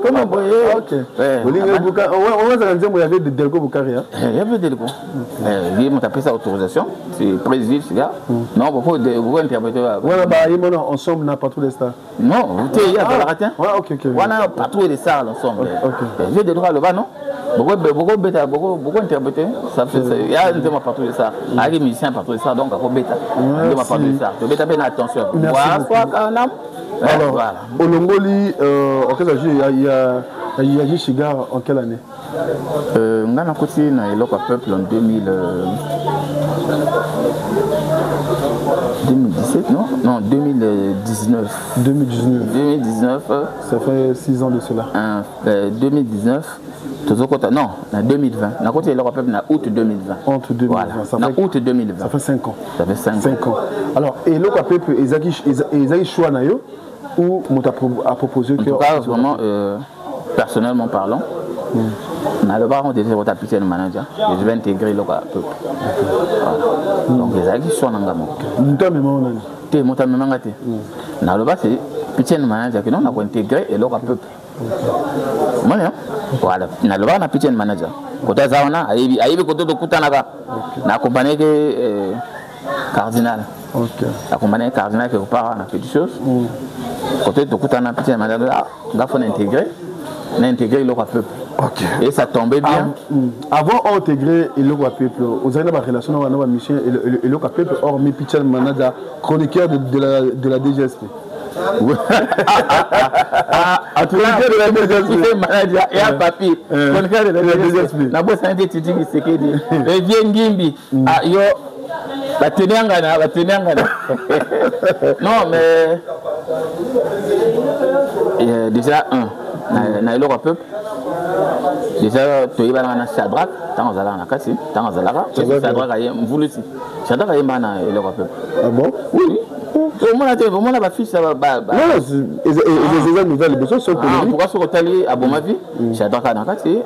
comment boye bolingo buka on va nzembo ya de Delco Bukari il y avait Delco il m'a tapé sa autorisation c'est président gars non pourquoi interpréter voilà bah il monte ensemble na patrouille des stars non il y a de la ratin OK voilà patrouille des stars ensemble j'ai des droits là-bas non beaucoup interpréter ça fait il y a un thème patrouille ça avec musicien patrouille ça donc à quoi bêta de ma patrouille ça de bêta bien attention alors voilà au Longoli orchestre il y a Gilles Cigare en quelle année on a continué na Eloko Peuple en 2017 non 2019 ça fait 6 ans de cela 2019 non, en 2020. On a continué l'Europe en août 2020. Voilà. Août 2020. Ça fait 5 ans. Ça fait 5 ans. Alors, et l'Europe ils ont choix ou a proposé que. En tout cas, vraiment, personnellement parlant, on a le baron de votre capitaine manager. Je vais intégrer l'Europe. Donc, ils ont choix dans le monde. Tu es mon ami. On a le baron c'est capitaine manager qui nous a intégré l'Europe. Voilà, na loba na pitchen manager kota zaona aibi koto dokutana ka na accompagner que cardinal accompagner cardinal quelque part na petite chose côté dokutana pitchen manager nga faut intégrer le peuple et ça tombait bien avant d'intégrer le peuple vous avez une relation avec la mission et le peuple hormis pitchen manager chroniqueur de la DGSP à tout cas de la DGSP manager et un papier chroniqueur de la DGSP na boss un des titi qui c'est que et bien ngimbi yo batenanga non mais déjà na le peuple déjà tu es dans la Shadrach tant aux alana kasi tant aux alana Shadrach aye mvulusi Shadrach aye mana le peuple ah bon oui au moins la fiche ça va non c'est nouvelle besoin sur pourquoi sur Otali à bon ma vie Shadrach na kasi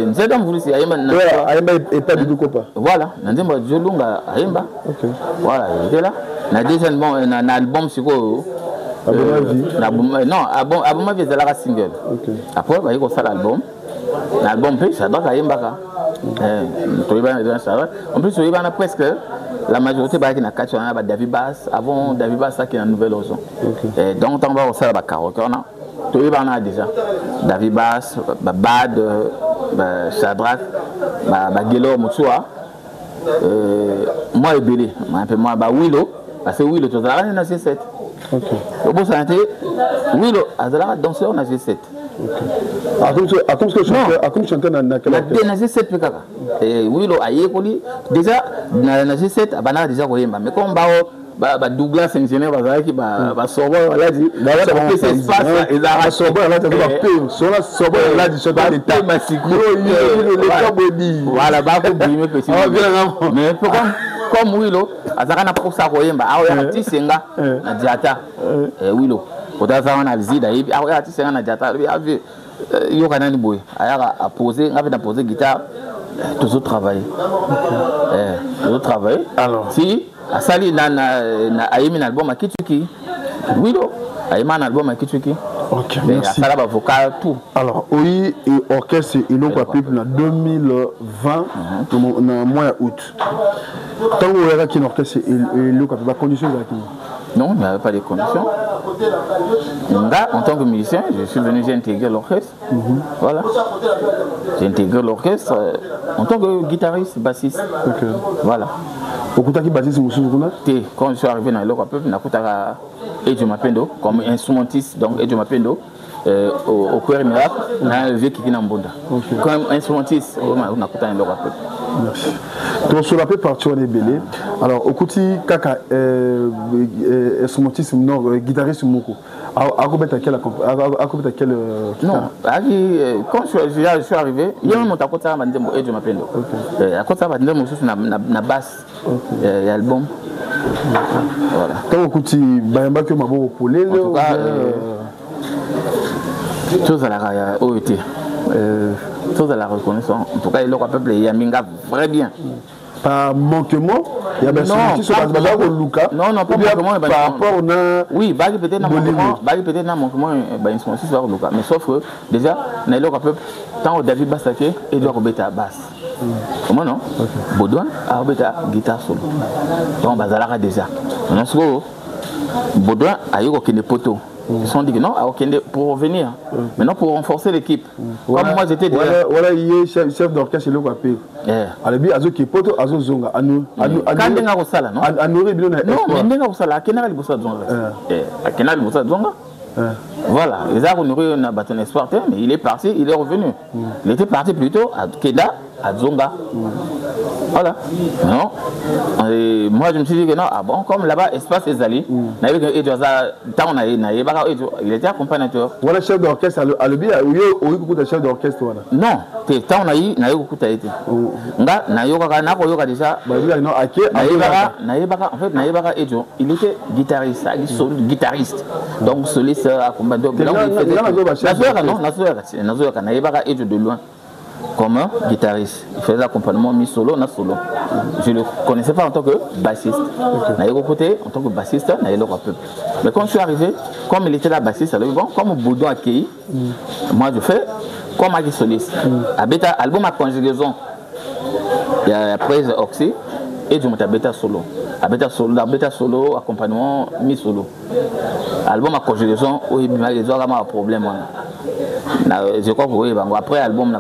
nzeda mvulusi aye mana et pas du tout pas voilà nzemba jolunga ayemba voilà il était là na deuxième na album siko non album vie c'est la single après il y a l'album l'album ça doit être en plus il y a presque la majorité qui na quatre on a David Bass avant David Bass qui est en nouvelle horizon. Donc on va aussi la karaoké on a tout y a déjà David Bass, Bad, Shadrach, Gelo Mutsua, moi et Belé, un peu moi Willow, parce que Willow tu as na G7. Au bout ça Willow azala danseur na G7. À comme chanteur na quel G7 pekaka. Et Willow ayekoli déjà na G7 abana déjà koyemba mais comme ba Douglas ingénieur bazaki ba sobo wala di ba ça espace ezara sobo wala ta ba pe sobo wala di sobo d'état masikuro voilà ba ko bime petit mais pourquoi comme Willow azaka na posa koyemba awo ya tisenga na diata Willow kotaza wana alzida hivi awo ya tisenga na diata abi yo kanani boy ayaka a poser ngapi na poser guitare toujours travailler toujours travailler alors si asali na ayemi na album akituki Willow ayemi na album akituki OK merci asala ba vocal tout alors oui et orchestre Eloko Peuple na 2020 na mois août tant on verra qu'il orchestre Eloko Peuple la condition là non, il n'y avait pas de conditions. Là, en tant que musicien, je suis venu, j'ai intégré l'orchestre. Voilà. J'ai intégré l'orchestre en tant que guitariste, bassiste. Voilà. Pourquoi tu as bassiste quand je suis arrivé dans Eloko Peuple, je Edjo Mapendo comme instrumentiste, donc Edjo Mapendo. Au Coeur Miracle, on a un vieux qui vient en Bonda. Comme instrumentiste, on a un Eloko Peuple. Merci. Donc sur la paix partie on est belé. Alors au côté kaka instrumentiste non guitariste moko. À combien quel non, quand je suis arrivé, il y a un montant à côté de Edjo Mapendo. À côté de Edjo na basse album. Voilà. Quand au côté bayamba que mabo polé chose à la OET. Chose à la reconnaissance. En tout cas, Eloko Peuple et Yaminga très bien. Pas manquement, il y a bien sûr non, pas manquement. Par rapport au oui, peut-être un manquement, mais sauf que déjà, dans Eloko Peuple, tant que David Bassaké, il doit remettre à basse. Comment non? Baudouin a remettre à guitare solo. Donc, Bazalara déjà. Baudouin a eu aucun poteau. Ils se sont dit que non, pour revenir. Maintenant, pour renforcer l'équipe. Comme moi, j'étais déjà. Voilà, il est chef d'orchestre chez le Wapé. Alors, Azo qui poto, Azo Zonga. Quand il y a un sala, non? Non, mais il y a un sala. Kenal Boussa Zonga. Kenal Boussa Zonga. Voilà, les arts honorés, on a battu un espoir, mais il est parti, il est revenu. Il était parti plutôt à Keda, à Zonga. Voilà. Non. Et moi, je me suis dit que non, ah bon, comme là-bas, espace est allé, il était accompagnateur. Voilà, chef d'orchestre, à le bien, il y a eu beaucoup de chefs d'orchestre. Non, tant on a eu beaucoup de été. Il était guitariste. Donc, soliste accompagnateur. De loin. Comme un guitariste. Il faisait l'accompagnement mi-solo, na-solo. Je ne le connaissais pas en tant que bassiste. Côté, en tant que bassiste, mais quand je suis arrivé, comme il était là bassiste, bon, comme Boudou a accueilli, moi je fais comme un soliste. Album à conjugaison, il y a la prise Oxy et je me bêta solo. Bêta solo, accompagnement mi-solo. Album à conjugaison, oui, il y a un problème. Je crois que oui, après l'album,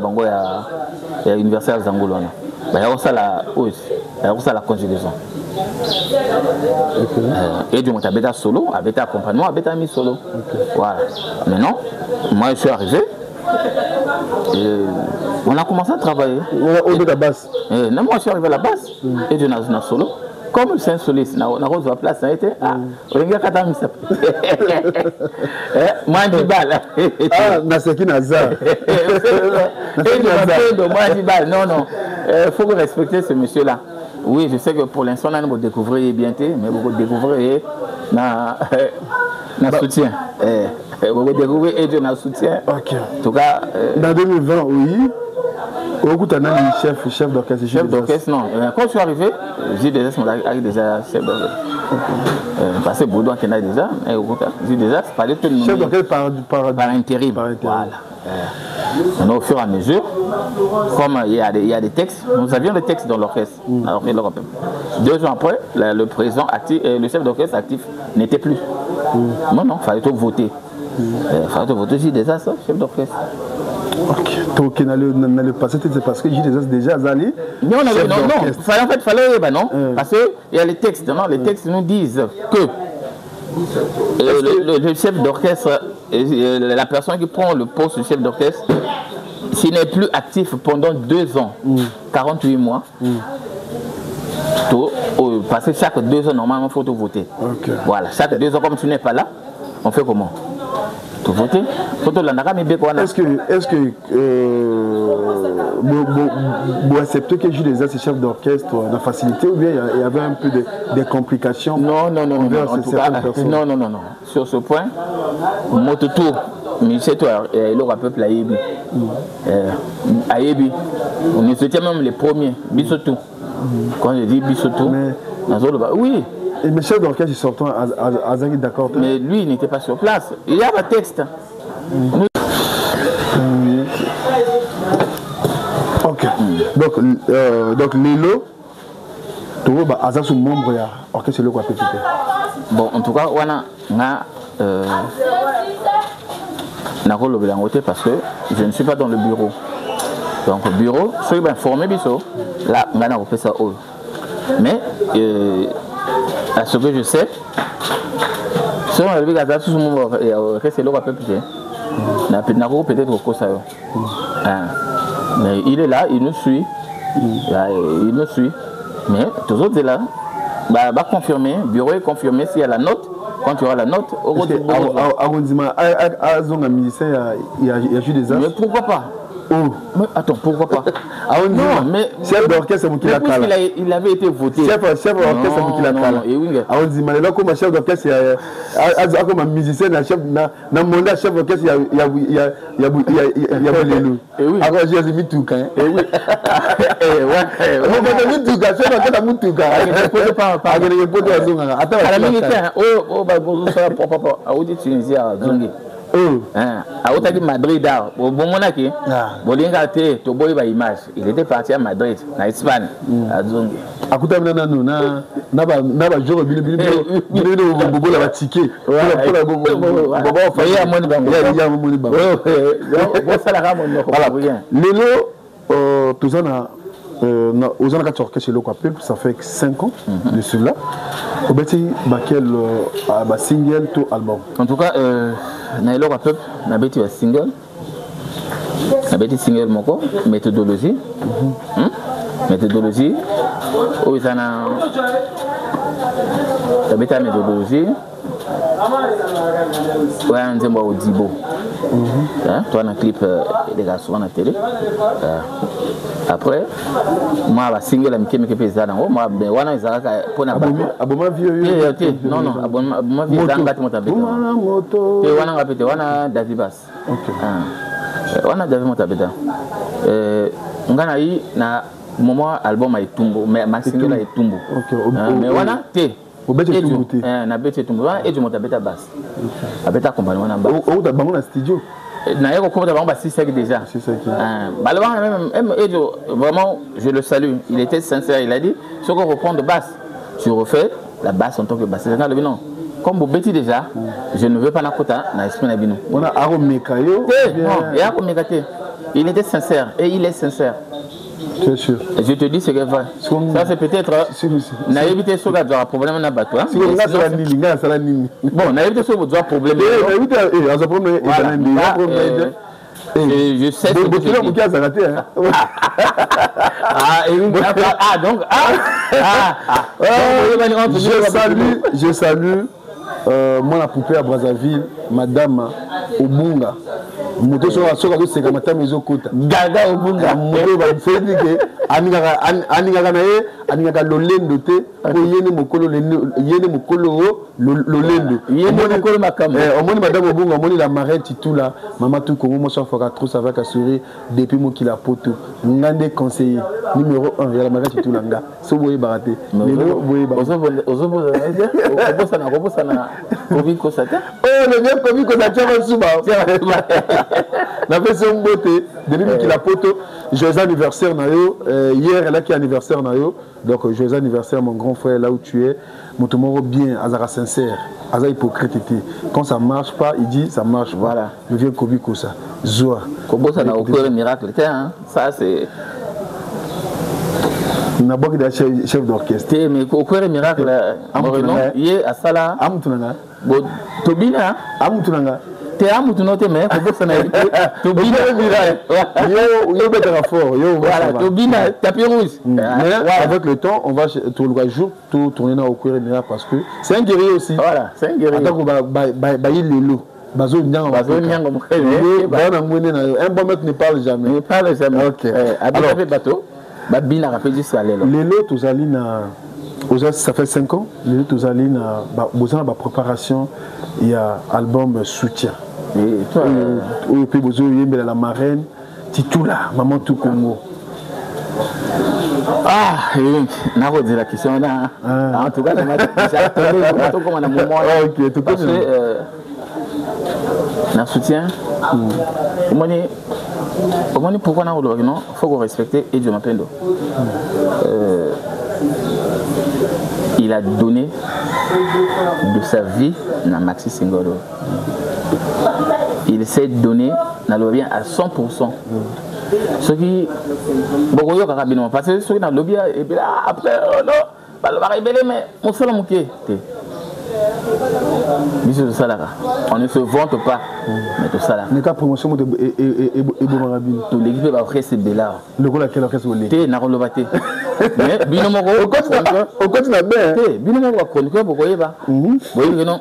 il y a Universal Zangolo. Il y a aussi la conjugaison. Et du moment bêta solo, bêta accompagnement, bêta mi solo. Voilà. Maintenant, moi je suis arrivé. On a commencé à travailler. Au de la basse. Non, moi je suis arrivé à la basse. Et du na solo. Comme c'est un soliste, on a reçu la place, ça a été. On a gagné ça. Moi, je dis balle. Ah, Naseki Nazar. Non. Il faut respecter ce monsieur-là. Oui, je sais que pour l'instant, vous découvrez bientôt, mais vous découvrez notre soutien. Vous découvrez notre soutien. Ok. En tout cas. Dans 2020, oui. Chef d'orchestre. Chef d'orchestre, non. Quand je suis arrivé, j'ai déjà chef d'orchestre. Parce que Baudouin qui en a déjà, j'ai déjà parlé de chef d'orchestre par intérim. Voilà. Au fur et à mesure, comme il y a des textes, nous avions des textes dans l'orchestre. 2 ans après, le président actif, le chef d'orchestre actif n'était plus. Non, il fallait tout voter. Il fallait tout voter, j'ai des as, chef d'orchestre. Ok, donc dans le passé, c'est parce que j'ai déjà allé. Non, en fait, fallait, non, parce qu'il y a les textes, non, les textes nous disent que le chef d'orchestre, la personne qui prend le poste de chef d'orchestre, s'il n'est plus actif pendant 2 ans, 48 mois, parce que chaque 2 ans, normalement, il faut voter. Okay. Voilà, chaque 2 ans, comme tu n'es pas là, on fait comment? Tout voter. Est-ce que vous acceptez que j'ai des chefs d'orchestre la facilité ou bien il y avait un peu de complications? Non. En tout cas, non. Sur ce point, Mototo, Michel, il aura peuple à Yebi. On était même les premiers, Bissotou. Quand je dis Bissotou, oui. Et mes chefs d'orchestre, ils sortent à Zagui, d'accord? Mais lui, il n'était pas sur place. Il y a un texte. Ok. Donc Lilo, tu vois, Aza sous membre de l'orchestre, c'est le quoi peut-être. Bon, en tout cas, on a parce que je ne suis pas dans le bureau. Donc, le bureau, je suis informé, là, on a fait ça. Mais, à ce que je sais, si on a vu que sous mon c'est le peu plus. Peut-être au ça. Mais il est là, il nous suit. Il nous suit. Mais tous autres là, va confirmer, le bureau est confirmé s'il y a la note. Quand tu auras la note, au il y a juste des as. Mais pourquoi pas? Mais attends, pourquoi pas? Non, mais chef d'orchestre, il avait été voté. Chef d'orchestre, on dit, mais là, comme chef d'orchestre, comme musicien, chef d'orchestre, il y a Boulelou. Alors, j'ai mis tout quand même. Oui. Madrid, il était parti à Madrid, en Espagne. Ça fait 5 ans de cela. Quel single ou album? En tout cas, Nailo Rapep, Nabeti un single. Nabeti single moko, méthodologie. Méthodologie. Où ils en ont. Nabeti la méthodologie. Ouais, on dit au Dibo. Toi, on a un clip des garçons à la télé. Après, moi, la single, je me suis fait moi, je vraiment, je le salue. Il était sincère. Il a dit, ce qu'on reprend de basse, tu refais la basse en tant que basse. Non. Comme vous bêtez déjà, je ne veux pas la quota. Il était sincère et il est sincère. C'est sûr. Je te dis ce que vrai. Ça c'est peut-être naïveté sur la problème na bateau. Bon, naïveté sur le problème. Je sais ce que je salue moi la poupée à Brazzaville, Madame Obunga. Moto so c'est comme ta maison kota. Gaga Obunga. Moto ba fedi ke aninga na ye aninga lolendo te ko yene mokolo lolendo. Yene mokolo makamba. Omoni Madame Obunga, omoni la marraine Titula, maman tout Congo mo so fera trop ça va assurer depuis mo kila poto. Ngande conseiller numéro 1 ya la marraine Titula nga. So boye baraté. Lelo boye ba. Ozo La version beauté, depuis qu'il a poto, joyeux anniversaire Nayo. Hier, elle a qui anniversaire Nayo. Donc, joyeux anniversaire, mon grand frère, là où tu es. Mon tomorrow bien, Azara sincère, Azara hypocrite. Quand ça ne marche pas, il dit ça marche pas. Voilà. Je viens Kobi Kosa. Zoa. Kobo, ça n'a aucun miracle. Hein? Ça, c'est. On a beaucoup de chef d'orchestre. Mais aucun miracle. Il est à Sala. Amoutunanga. Tobina. Amoutunanga. T'es amoutunote, mais Kobo, ça n'a été. Tobina. Yo, bête fort. Voilà, Tobina, tapis rouge. Mais avec le temps, on va tout tourner dans le miracle parce que c'est un guerrier aussi. Voilà, c'est un guerrier. Donc, on va Lelo. Bazo Nyang. Un bon mec ne parle jamais. Ne parle jamais. Ok. Alors, bateau. Babina rappelle juste à Lelo. Lelo, tous allés na. Ça fait 5 ans. Lelo, tous allés na. Besoin de préparation. Il y a album Soutien. Et toi, au pays Bozo, il y a la marraine. Titoula, Maman Tout Congo. Ah, n'a pas dit la question là. En tout cas, j'ai attendu comme un moment. Ok, tout parce que dans soutien, pourquoi non, il faut qu'on respecte Edio Mapendo. Il a donné de sa vie à Maxi Singolo. Il s'est donné dans le bien à 100%. Ce qui beaucoup de carabinons parce que ceux qui dans le lobby et puis après non pas le baril mais on se l'en moquer monsieur ça là on ne se vante pas mais tout ça là mais quand promotion de et bon rabine tout l'équipe va après c'est bella le gars laquelle orchestre vous l'êtes na relevaté mais binomoko au continue bien binomoko va chroniqueur pourquoi il va oui non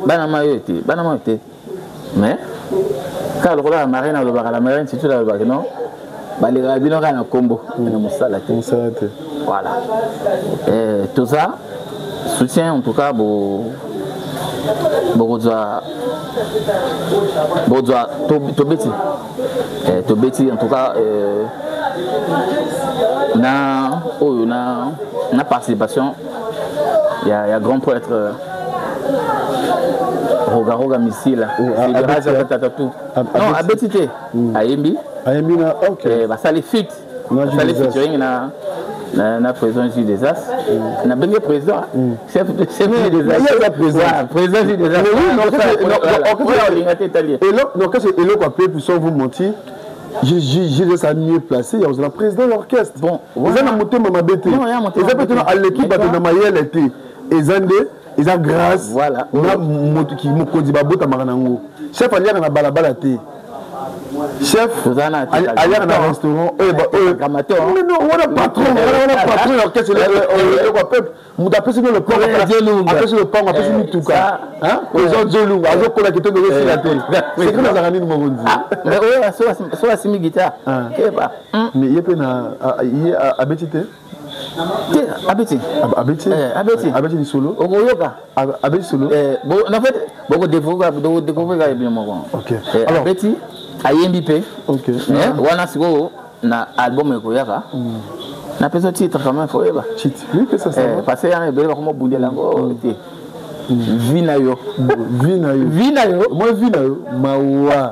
banama yote mais quand le la marine a le bar à la marine c'est tout là le bar non bah les rabinons ont un combo voilà et tout ça soutien en tout cas Tobeti en tout cas na participation il y a grand prêtre Roga missile. Non, Abetite. Ayembi. Ayembi na OK. Ça les fit. Ça les featuring na président du des As. Na bengue président. Chef du des As. Président du des As. Et là, donc c'est Elo quoi pour sans vous mentir. J'ai ça mieux placé. Il y a le président de l'orchestre. Bon, vous avez monté ma bête. Vous avez peut-être à l'équipe de Mayel était et Zandé. Ils ont grâce. Voilà. Qui m'ont dit babota maranango. Chef Aliya na balabala té. Chef Aliya na restaurant. Amateur. Mais non, on a patron l'orchestre le peuple. Muda pesi le pont. Après le pont, après c'est Mituka. Hein? Ils ont Djolou, azo kola qui te donne la télé. C'est que nous avons mon gondi. Mais ouais, sur la semi guitare. Mais il y a Abetite. Abeti ni solo. Ogoyoka. Abeti solo. Bon, en fait, beaucoup découvrir bien mon. OK. Alors Abeti ayembi. OK. Wana siko na album Ekoyaka. Na peso titre quand même forever. Titre. Oui, que ça ça. Parce que y a be comme boundi lango té. Vinayo. Moi vinayo. Mawa.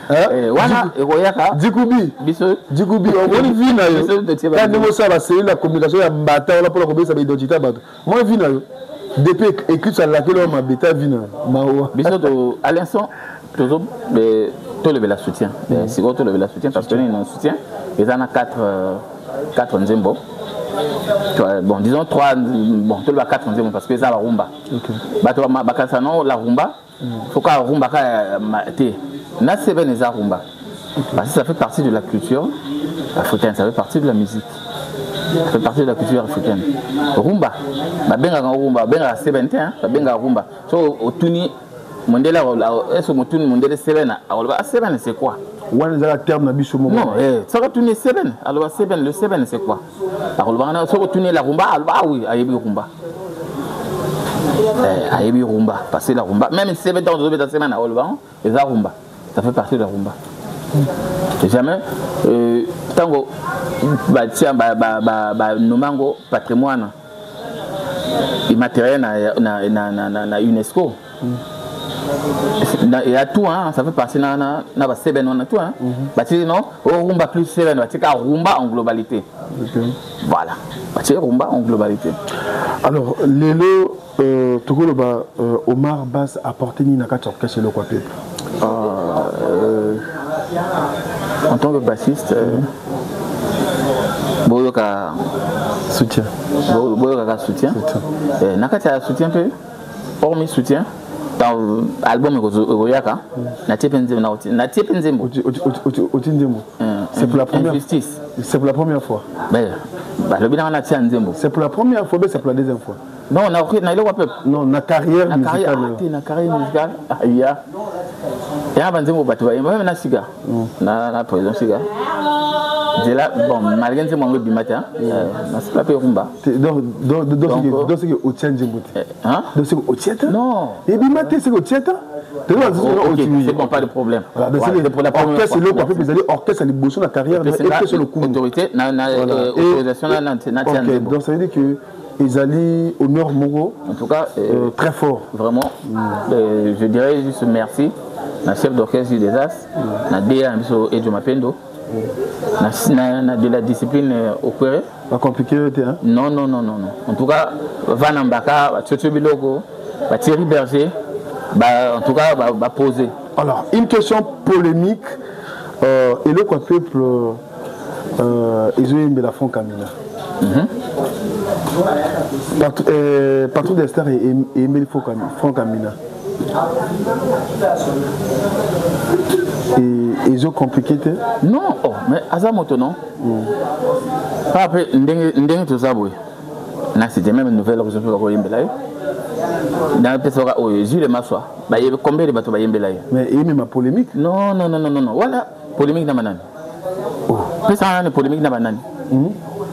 Wana Ekoyaka Dikubi biso Dikubi on vit na yo quand nous ça va c'est la communication ya mbata là pour la communication identité bato moi vit na yo depuis écrit ça là que l'homme a bêta vit na mawa biso to à l'instant toujours to lever la soutien c'est quoi to lever la soutien parce que nous soutien ils en a 4 nzembo bon disons 3 bon to le 4 nzembo parce que ça la rumba bato bakasa non la rumba faut ka rumba ka té na seben eza rumba parce que ça fait partie de la culture africaine, ça fait partie de la musique, ça fait partie de la culture africaine. Rumba babenga rumba benga seben te babenga rumba so otuni mondela est-ce motuni mondela seben alors seben c'est quoi wana za terme na biso mo non ça va tourner seben alors seben le seben c'est quoi alors on so otuni la rumba alors oui ayebi rumba ayebi rumba parce que la rumba même seben dans la semaine à Olban et la rumba ça fait partie de la rumba. Et jamais tango nomango patrimoine immatériel na UNESCO Il y a tout, hein, ça fait partie de la Seben, on a tout. Hein. Non, Rumba plus Seben, Rumba en globalité. Voilà, Rumba en globalité. Alors, Lélo, Omar Bass a porté Ninaka chez le Kwapé. En tant que bassiste, Boyoka soutien. Boyoka soutien. Nakata soutien peu, hormis soutien. Dans l'album Royaka, c'est pour la première fois. C'est pour la première fois. C'est pour la première fois, mais c'est pour la deuxième fois. Non, on a non, na carrière musicale. Na carrière musicale. Il y a un Nzembo Batouba, il y a même un Siga. Na prison Siga. Bon, malgré que c'est mon du matin, c'est pas peu rumba. Donc c'est que au tien Nzembo. Hein? Donc c'est au tien. Non. Et bien matin c'est au tien. C'est bon, pas de problème. C'est pour la première fois. Vous allez orchestre à l'évolution de la carrière. C'est l'autorité, l'autorisation. Donc ça veut dire que ils allaient au Nord Moro. En tout cas, très fort. Vraiment, je dirais juste merci. La chef d'orchestre des As, la DA et du Mapendo. De la discipline opérée. Pas compliqué, hein? Non. En tout cas, Van Ambaka, Tchotcho Biloko, Thierry Berger, en tout cas, va poser. Alors, une question polémique. Et le quoi peuple, ils ont aimé la Franck Kamina. Partout des stars et aimé le Franck Kamina. Et ils ont compliqué. Non, mais Azamoto non. Après, Ndeng Tozaboué. C'était même une nouvelle région pour Yembelaye. Dans le PSOA, Jules Massoua. Il y avait combien de bateaux à Yembelaye? Mais il y a même polémique. Non. Voilà, polémique dans Banane. Personne polémique dans Banane.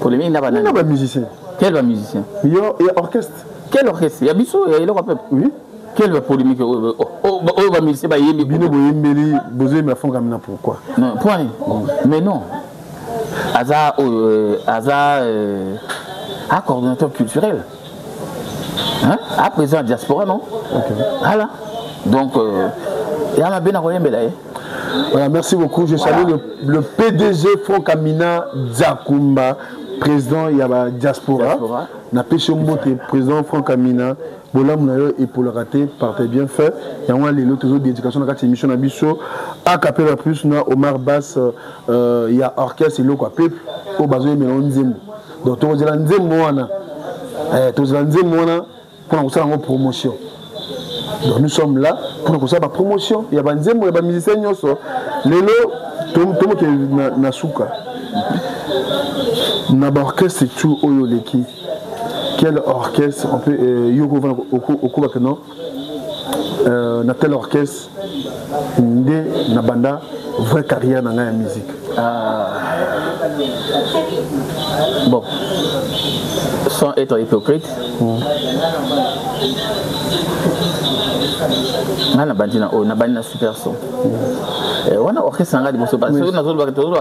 Polémique dans Banane. Il y a un musicien. Quel musicien? Il y a un orchestre. Quel orchestre? Il y a Bissou, il y a le peuple. Oui. Quelle polémique? Va musicien, pourquoi? Non, point. Mais non. Aza, coordonnateur culturel. Hein? À présent, diaspora, non? Voilà. Donc, il y a un bien à voilà, merci beaucoup. Je salue le PDG Franck Kamina Dzakumba, président Yaba Diaspora. Na Péchombote, président Franck Kamina. Bolam et pour le rater, partez bien fait. Il y a un lélo toujours d'éducation dans cette émission Nabiso. A Capella Plus, Omar Bass, il y a orchestre et l'eau peuple. Au besoin de Nzembo. Donc, tu vas dire Nzembo, pour une promotion. Donc, nous sommes là pour une promotion. Il y a des Nzembo, il y a des musiciens. Lélo, tout le monde qui est na souka. Na orchestre, c'est tout Oyoleki. Quel orchestre on peut au Kuba non na tel orchestre na banda vraie carrière dans la musique. Bon, sans être hypocrite, na bandi na super son. On a orchestre en radio parce que nous avons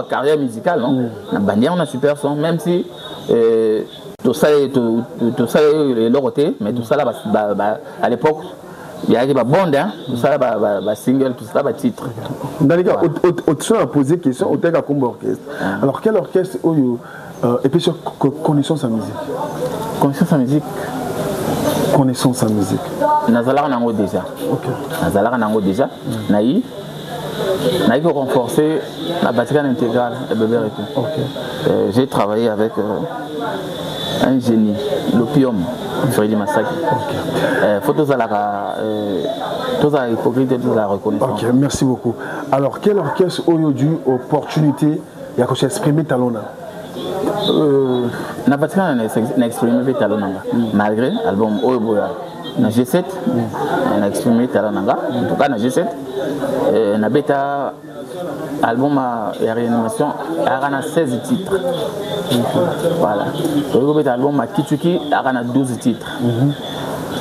carrière musicale, non? Na bandi on a super son, même si tout ça est l'oroté, mais tout ça là, à l'époque, il y a des bondes, tout ça là, single, tout ça là, titre. Dans les cas, au-dessus, on a posé question, au théâtre comme orchestre. Alors, quel orchestre, et puis sur connaissance en musique? Connaissance en musique. Connaissance en musique. Nazala Nango déjà. Ok. Nazala Nango déjà. Naï faut renforcer la batterie intégrale et bébé et tout. Ok. J'ai travaillé avec un génie, l'opium, Freddy Massacre. Il faut tous la hypocrite, tous la reconnaissance. Ok, merci beaucoup. Alors, quel orchestre aujourd'hui, opportunité, il y a que s'exprimer talon? Na Vatican n'a exprimé talon malgré l'album Oeboya. Na G7, on a exprimé talon. En tout cas, na G7, na bêta album et réanimation, il y a 16 titres. Voilà. Le album à Kitsuki, il y a 12 titres.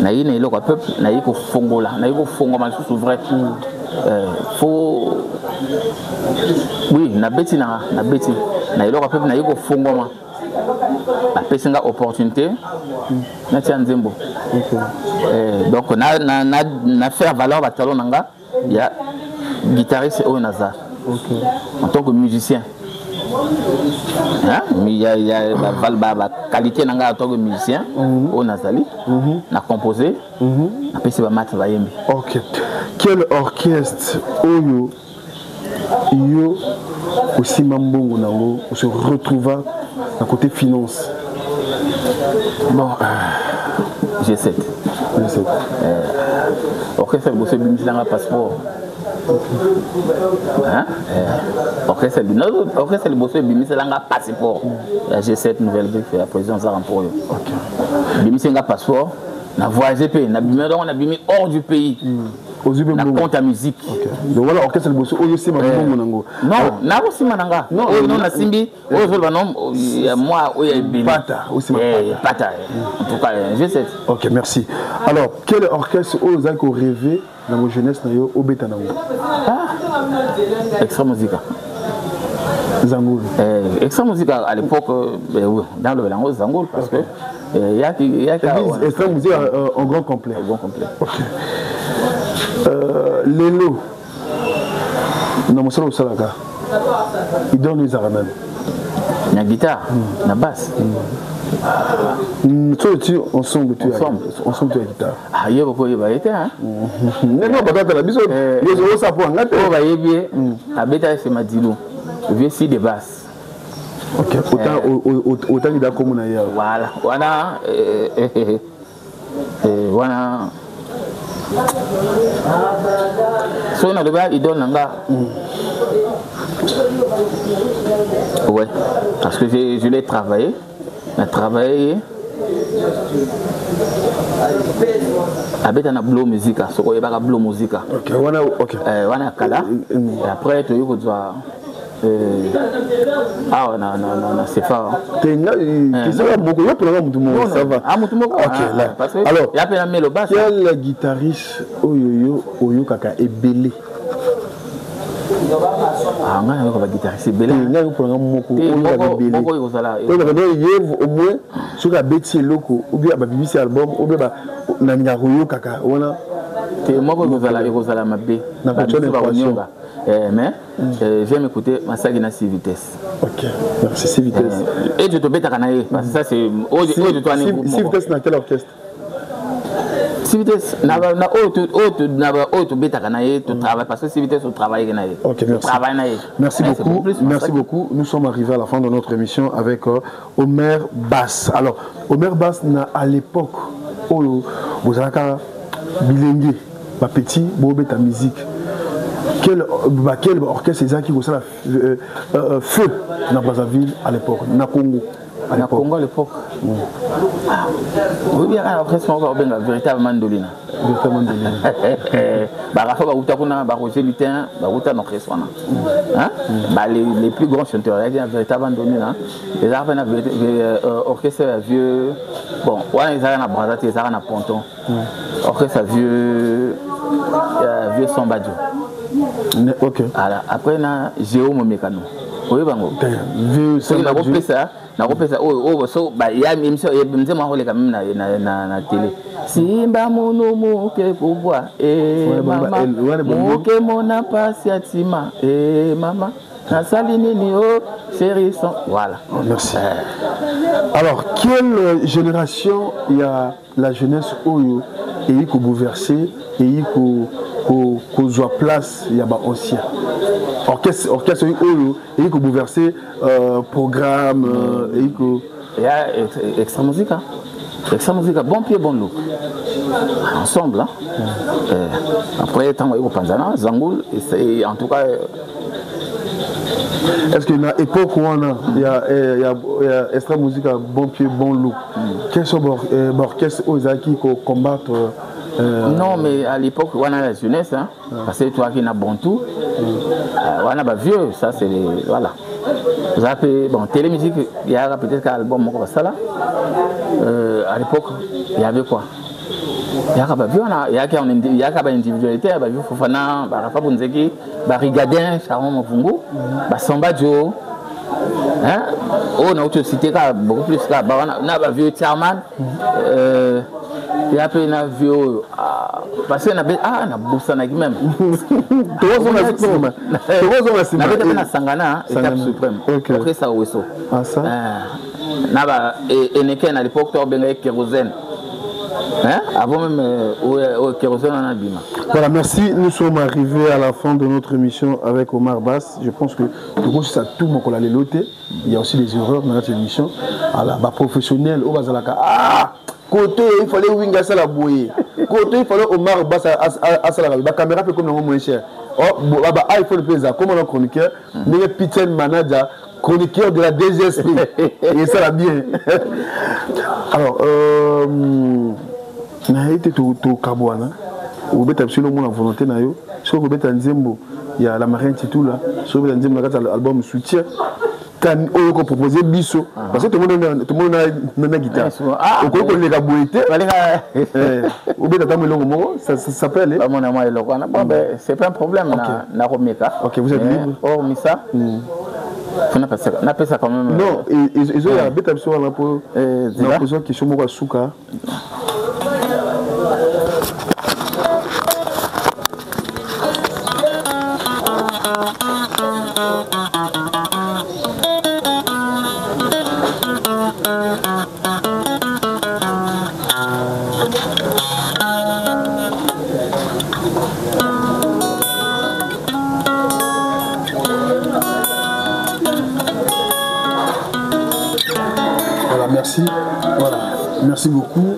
Il y a un peuple, il y a un Fongola, il y a un Fongola sous vrai. Faut. Oui, na bêti, il y a un peuple, il y a un Fongola. après une opportunité na tia nzembo donc na faire valeur batalo nanga il y a guitariste au Nazar en tant que musicien il y a la qualité nanga en tant que musicien au Nazali na composé après c'est ba mat bayembi. OK. Quel orchestre oyo yo aussi mambongo nango se retrouva à côté finance? Bon G7 orchestre bosse bimisanga passeport orchestre bosse bimisanga passeport G7 nouvelle griffe la présidence Zarampo bimisanga passeport na voyager pe na bimi hors du pays na compte à musique. Donc voilà orchestre bosse oyo sima mbongo nango. Non na aussi mananga non na simbi oyo ba non moi oyo ebini pata aussi pata en tout cas G7. OK, merci. Alors quel orchestre oyo za ko rêver dans mon jeunesse na yo obeta nango? Extra Musica. Zangoul. Extra Musica à l'époque dans le Belango Zangoul parce que il y a Extra Musica en grand complet. OK. Lelo na mosala osalaka il donne les araman na guitare na basse tu ensemble tu la guitare yo boko yeba été non batata la biso yo ça pour ngate o ba yebi abeta se madilo vieux si de basse. OK autant il a comme na ya voilà wana so na le idole nanga ouais parce que je l'ai travaillé abeta na Blow Musica so ko yeba Blow Musica. OK wana kala et après to yoko zwa na c'est fort tenga kisaka moko yo pour mutu moko ça va mutu moko OK là alors il y a pas melo basse quel guitariste oyo kaka ebele nga ko ba guitariste ebele nga pour moko moko yo sala au moins sur la bêtise loko ou bien ba BBC album ou bien ba na nyaroyo kaka wana te moko yo sala mabe na ba mais j'aime écouter Masagi na 6 vitesses. OK, merci 6 vitesses. Et tu te bêtes à Kanaï parce que ça c'est 6 vitesses dans quel orchestre? 6 vitesses na autre bêtes à Kanaï tu travailles parce que 6 vitesses au travail Kanaï. OK, merci. Merci beaucoup. Nous sommes arrivés à la fin de notre émission avec Omer Bass. Alors Omer Bass à l'époque vous avez bilingue ma petit bobé ta musique. Quel orchestre c'est qui vous ça feu dans Brazzaville à l'époque na Congo à l'époque oui bien l'orchestre encore bien véritable mandolina bah Rafa Baouta kuna bah Roger Lutin Baouta l'orchestre hein bah les plus grands chanteurs il y a véritable mandolina les arts orchestre vieux bon ouais ils arrivent à Brazzaville ils arrivent à Ponton orchestre vieux Sambadio. OK. Alors après na Géo Momekano. Oui bango. C'est na repesa so ba ya émission mzee mwa hole quand même na télé. Simba mono moke kubwa mama moke mona pasi atima mama na sali nini chéri son voilà. Merci. Alors quelle génération il y a la jeunesse oyo et qui bouleversé et qui joue place il y a ba ancien orchestre oyo et qui bouleversé programme et qui il y a Extra Musica bon pied bon look ensemble hein? Après tant au Panzana Zangoul et en tout cas est-ce qu'il y a une époque où il y a Extra Musica bon pied bon look quels sont les orchestres qui combattent non mais à l'époque on a la jeunesse hein parce que toi qui n'a bon tout on a pas vieux ça c'est voilà vous avez bon télémusique il y a peut-être un album comme ça là à l'époque il y avait quoi il y a pas vieux il y a pas individualité bah vieux Fofana bah Rafa Bunzeki bah Rigadin Sharon Mavungu bah Sambadio On a aussi cité beaucoup plus là. On a vu Tiaman. Et après, on a vu. Parce qu'on a bossé avec même. On a Sangana, étape suprême. Après ça, où est-ce? Ah, ça? Et Neken à l'époque, tu as bien kérosène. Avant même au kérosène, on a bima. Voilà, merci. Nous sommes arrivés à la fin de notre émission avec Omar Bass. Je pense que tout le monde a loté. Il y a aussi des erreurs dans notre émission. Alors, professionnel, au Bazalaka. Côté, il fallait Winga à la bouée. Côté, il fallait Omar Bass à Salama. La caméra peut comme moins cher. Il faut le plaisir. Comme on chroniqueur, mais Peter Manaja, chroniqueur de la DGSP. Et ça va bien. Alors, il a été tout Kabouana. Vous avez absolument la volonté. Si vous avez un Zembo, il y a la marine tout là. Si vous avez un Zembo, l'album soutien. Quand on a proposé Bisso, parce que tout le monde a une guitare. Au coup, on les a bouettés. Ça peut aller. C'est pas un problème. Ok, vous êtes libre. Oh, Missa. On appelle ça quand même. Non, ils ont un bête sur la peau. La position qui est sur Souka. Merci. Voilà. Merci beaucoup.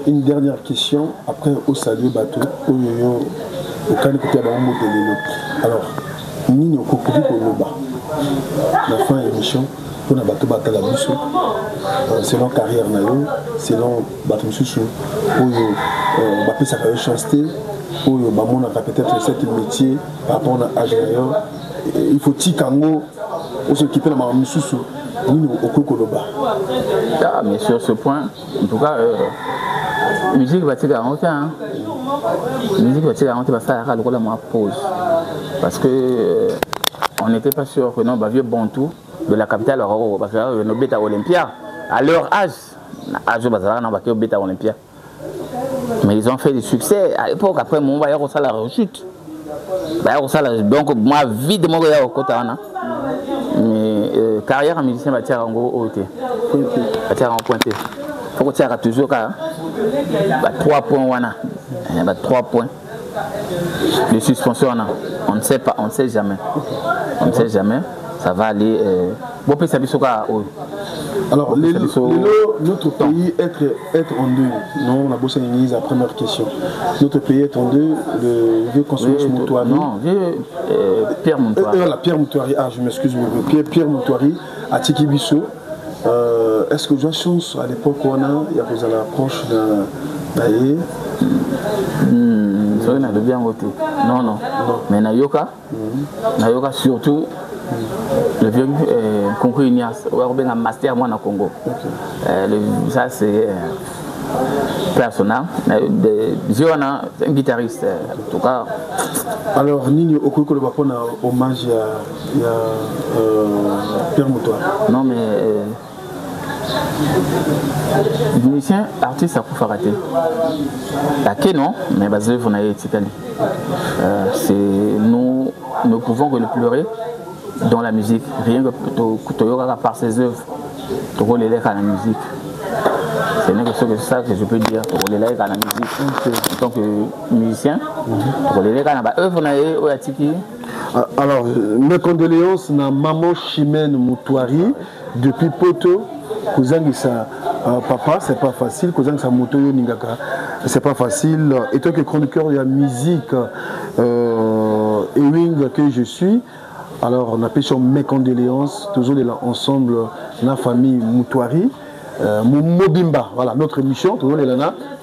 Une dernière question. Après, au salut bateau. Au cas de côté alors, nous avons compris pour le bas. La fin de l'émission, on a bateau bateau la mission. Selon carrière, selon bateau sous pour bateau sa carrière chanter, pour maman a peut-être certain métier par rapport à l'âge d'ailleurs. Il faut tikango pour s'occuper de la maman sous. Mais sur ce point, en tout cas, musique va être garantie. Musique va être garantie parce que ça a la pause. Parce que on n'était pas sûr que non, vieux Bantou de la capitale, parce que nos bêta Olympia, à leur âge, bêta Olympia. Mais ils ont fait du succès. À l'époque, après, mon va y avoir la rechute. Donc, moi, vite, mon gars, au côté, mais carrière en musicien va tirer en gros OT. Va tirer en pointé. Il faut que tu aies toujours 3 points. 3 points de suspension. On ne sait pas, on ne sait jamais. On ne sait jamais. Ça va aller. Alors, notre pays être en deux. Non, la bosse en la première question. Notre pays est en deux. Le vieux consul Moutouari. Non, Pierre Moutouari. Pierre Moutouari. Ah, je m'excuse, Pierre Moutouari à Tiki Bisso. Est-ce que j'ai chance à l'époque où on a posé l'approche d'un. Ça n'a bien voté. Non. Mais Nayoka surtout. Le vieux concours Ignace, on a un master moi au Congo. Ça c'est personnel. C'est un guitariste en tout cas. Alors Nino Okoko le Bapon a hommage à Pierre Moutouari. Non mais musicien, artiste à coup raté. La non, mais basé on a été c'est nous pouvons que le pleurer. Dans la musique, rien que Toyoka par ses œuvres, Togo les à la musique. C'est que ça que je peux dire, Togo les à la musique. En tant que musicien, Togo les à la œuvre, on a tiki. Alors, mes condoléances à Maman Chimène Moutouari depuis Poto, cousin sa papa, c'est pas facile, cousin sa moto Ningaka, c'est pas facile. Et tant que chroniqueur de la musique, Ewing que je suis. Alors, on appelle ça mes condoléances, toujours ensemble, la famille Moutouari, Mobimba, voilà, notre émission, toujours les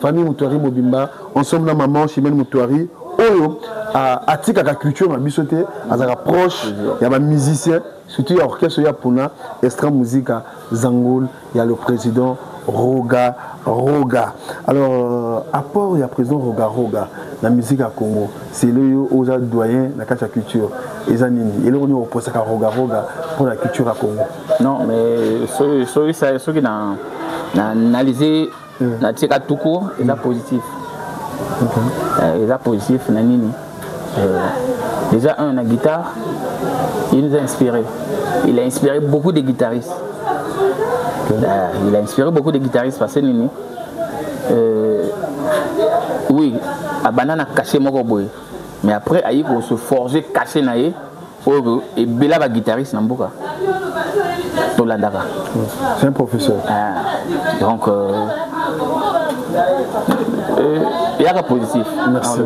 famille Moutouari, Mobimba, ensemble, la maman, Chimène Moutouari, Oyo, à Tika culture, à Bissoté, à la proche, il y a un musicien, surtout il y a l'orchestre, il y a Puna, Extra Musique à Zangoul, il y a le président Roga Roga. Alors, apport il y a présent Roga Roga, la musique à Congo, c'est le aux doyen la culture. Et là, on est opposé à Roga Roga pour la culture à Congo. Non, mais ceux qui ont analysé la tout court, il est positif. Il est positif, déjà, la guitare, il nous a inspiré. Il a inspiré beaucoup de guitaristes. Il a inspiré beaucoup de guitaristes parce que oui, à banana caché mon boy. Mais après, il faut se forger caché naïe et bela ba guitariste namboka. C'est un professeur. Donc il y a un positif. Merci.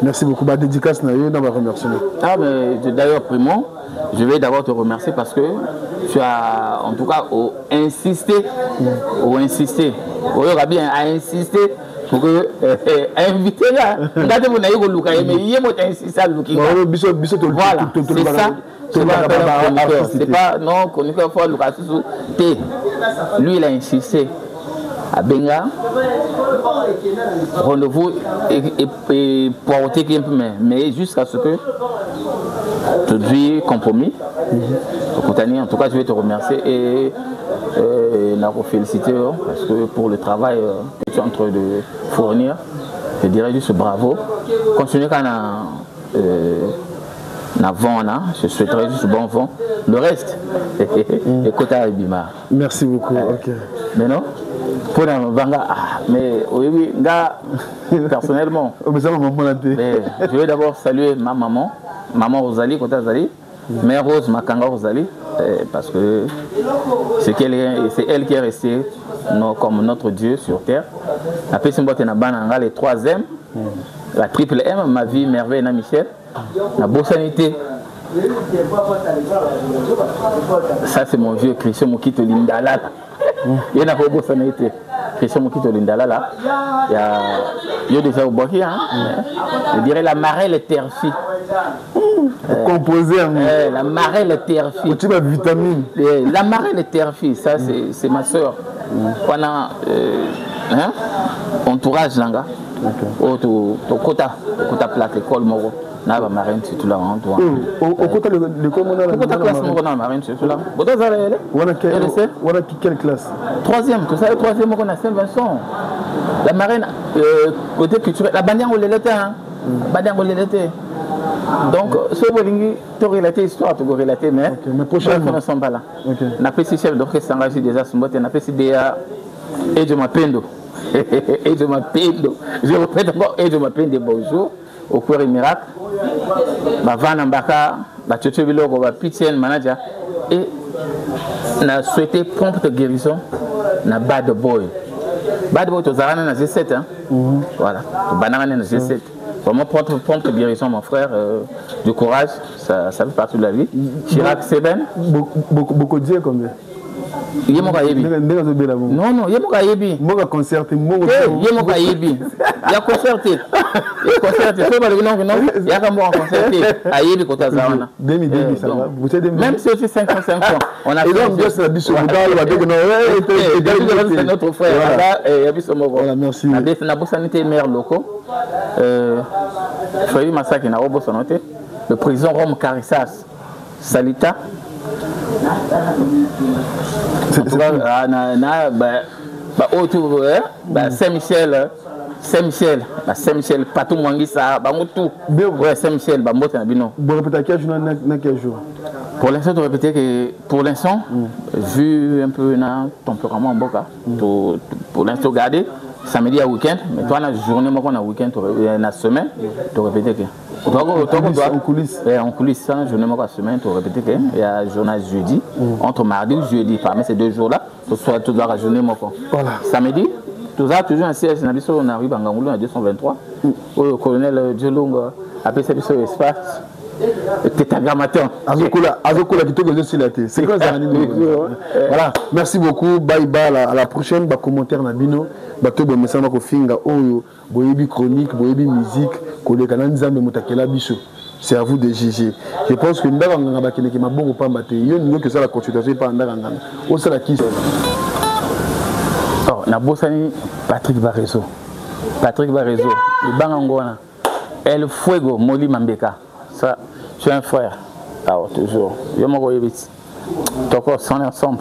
Merci beaucoup. Bah, dédicace naïe, on va remercier. Ah mais d'ailleurs primo, je vais d'abord te remercier parce que tu as en tout cas insisté, bien insisté pour que inviter là. Regardez vous n'avez pas Luka, mais il y a mon insisté à Luka. Voilà, c'est ça. C'est pas non chroniqueur fort Luka Susu. Lui il a insisté à Benga. Rendez-vous et porter un peu mais jusqu'à ce que tu dis compromis. En tout cas, je vais te remercier et vous féliciter parce que pour le travail que tu es en train de fournir, je dirais juste bravo. Continuez quand on a vent, je souhaiterais juste bon vent. Le reste, écoute à Bima. Merci beaucoup. Okay. Mais non, pour la Banga, mais oui, personnellement, je vais d'abord saluer ma maman Rosalie, Kota Zali. Mère Rose Makanga Rosalie, parce que c'est elle qui est restée comme notre Dieu sur terre. Après, c'est le troisième, la triple M, ma vie, merveille, na Michel, la Bossanité. Ça, c'est mon vieux Christian Mokito Lindala. Il y a une Bossanité. Christian Mokito Lindala, là. Il y a déjà au Boki, je dirais la marelle terfi. Composé la marelle terfi. Tu as vitamine. La marelle terfi, ça c'est ma soeur. Pendant entourage langa. Au Kota plaque l'école Moro. Na ba marine surtout là en toi. Au Kota l'école Moro. Au Kota classe Moro na marine surtout là. Bodo zale. Voilà quelle classe? Troisième, tout ça le troisième on a Saint-Vincent. La marine côté culturel, la bannière on l'était bannière on l'était. Donc, ce bolingi, tu as relaté l'histoire, tu as relaté, mais prochainement, nous ne sommes pas là. On a fait ce chef d'orchestre engagé déjà, on a fait ce DA et je m'appelle. Et je m'appelle. Je répète encore, et je m'appelle bonjour, au cœur et miracle. Van Ambaka, la Tchétché Biloko, la Pitien manager, et on a souhaité prompte guérison, na Bad Boy. Bad Boy, tu as un G7, voilà, banane G7. Vraiment prompte guérison, mon frère, du courage, ça fait partie de la vie. Chirac Seben. Beaucoup de dire combien? Il y a mon cahier. Non, il y a mon cahier. Moi, concerté. Il y a mon cahier. Il y a concerté. Il y a concerté. Il y a un concerté. Aïe, côté Zawana. Même si c'est 5 ans. On a fait notre frère. Merci. On a sanité maire locaux. Frédéric Massaki n'a pas santé. Le président Rome Carissas Salita. Saint-Michel, Patou Mwangisa, Saint-Michel, quel jour? Pour l'instant, tu répéter que pour l'instant, vu un peu le tempérament en Boka, pour l'instant, regarder, samedi à week-end, mais toi, la journée, on a week-end, la semaine, tu répéter que. En coulisses. En coulisses, la journée, la semaine, tu répéter que. Il y a journée jeudi, entre mardi et jeudi, parmi ces 2 jours-là, tu dois la journée, samedi. Tout ça, toujours un siège, on arrive à Ngangoulou en 223. Le colonel Djolong a appelé ça espace. Tétagrammateur. Azokola qui te aussi la tête. C'est quoi ça? Voilà. Merci beaucoup. Bye bye. À la prochaine. Commentaire Nabino. Bateau de message ko finga oyo. Boyebi chronique, boyebi musique. Koleka nanzambe mutakela biso. C'est à vous de juger. Je pense que ndaka nganga bakene ki mabongo pamba te. Yo ningo que ça la consultation pas ndaka nganga. O ça la qui Oh, na bosani Patrick Barrezo. Patrick Barrezo, le Bangangona. El Fuego, Moli Mambeka. Ça, je suis un frère. Alors, toujours. Je m'en voyais vite. Donc, on est ensemble.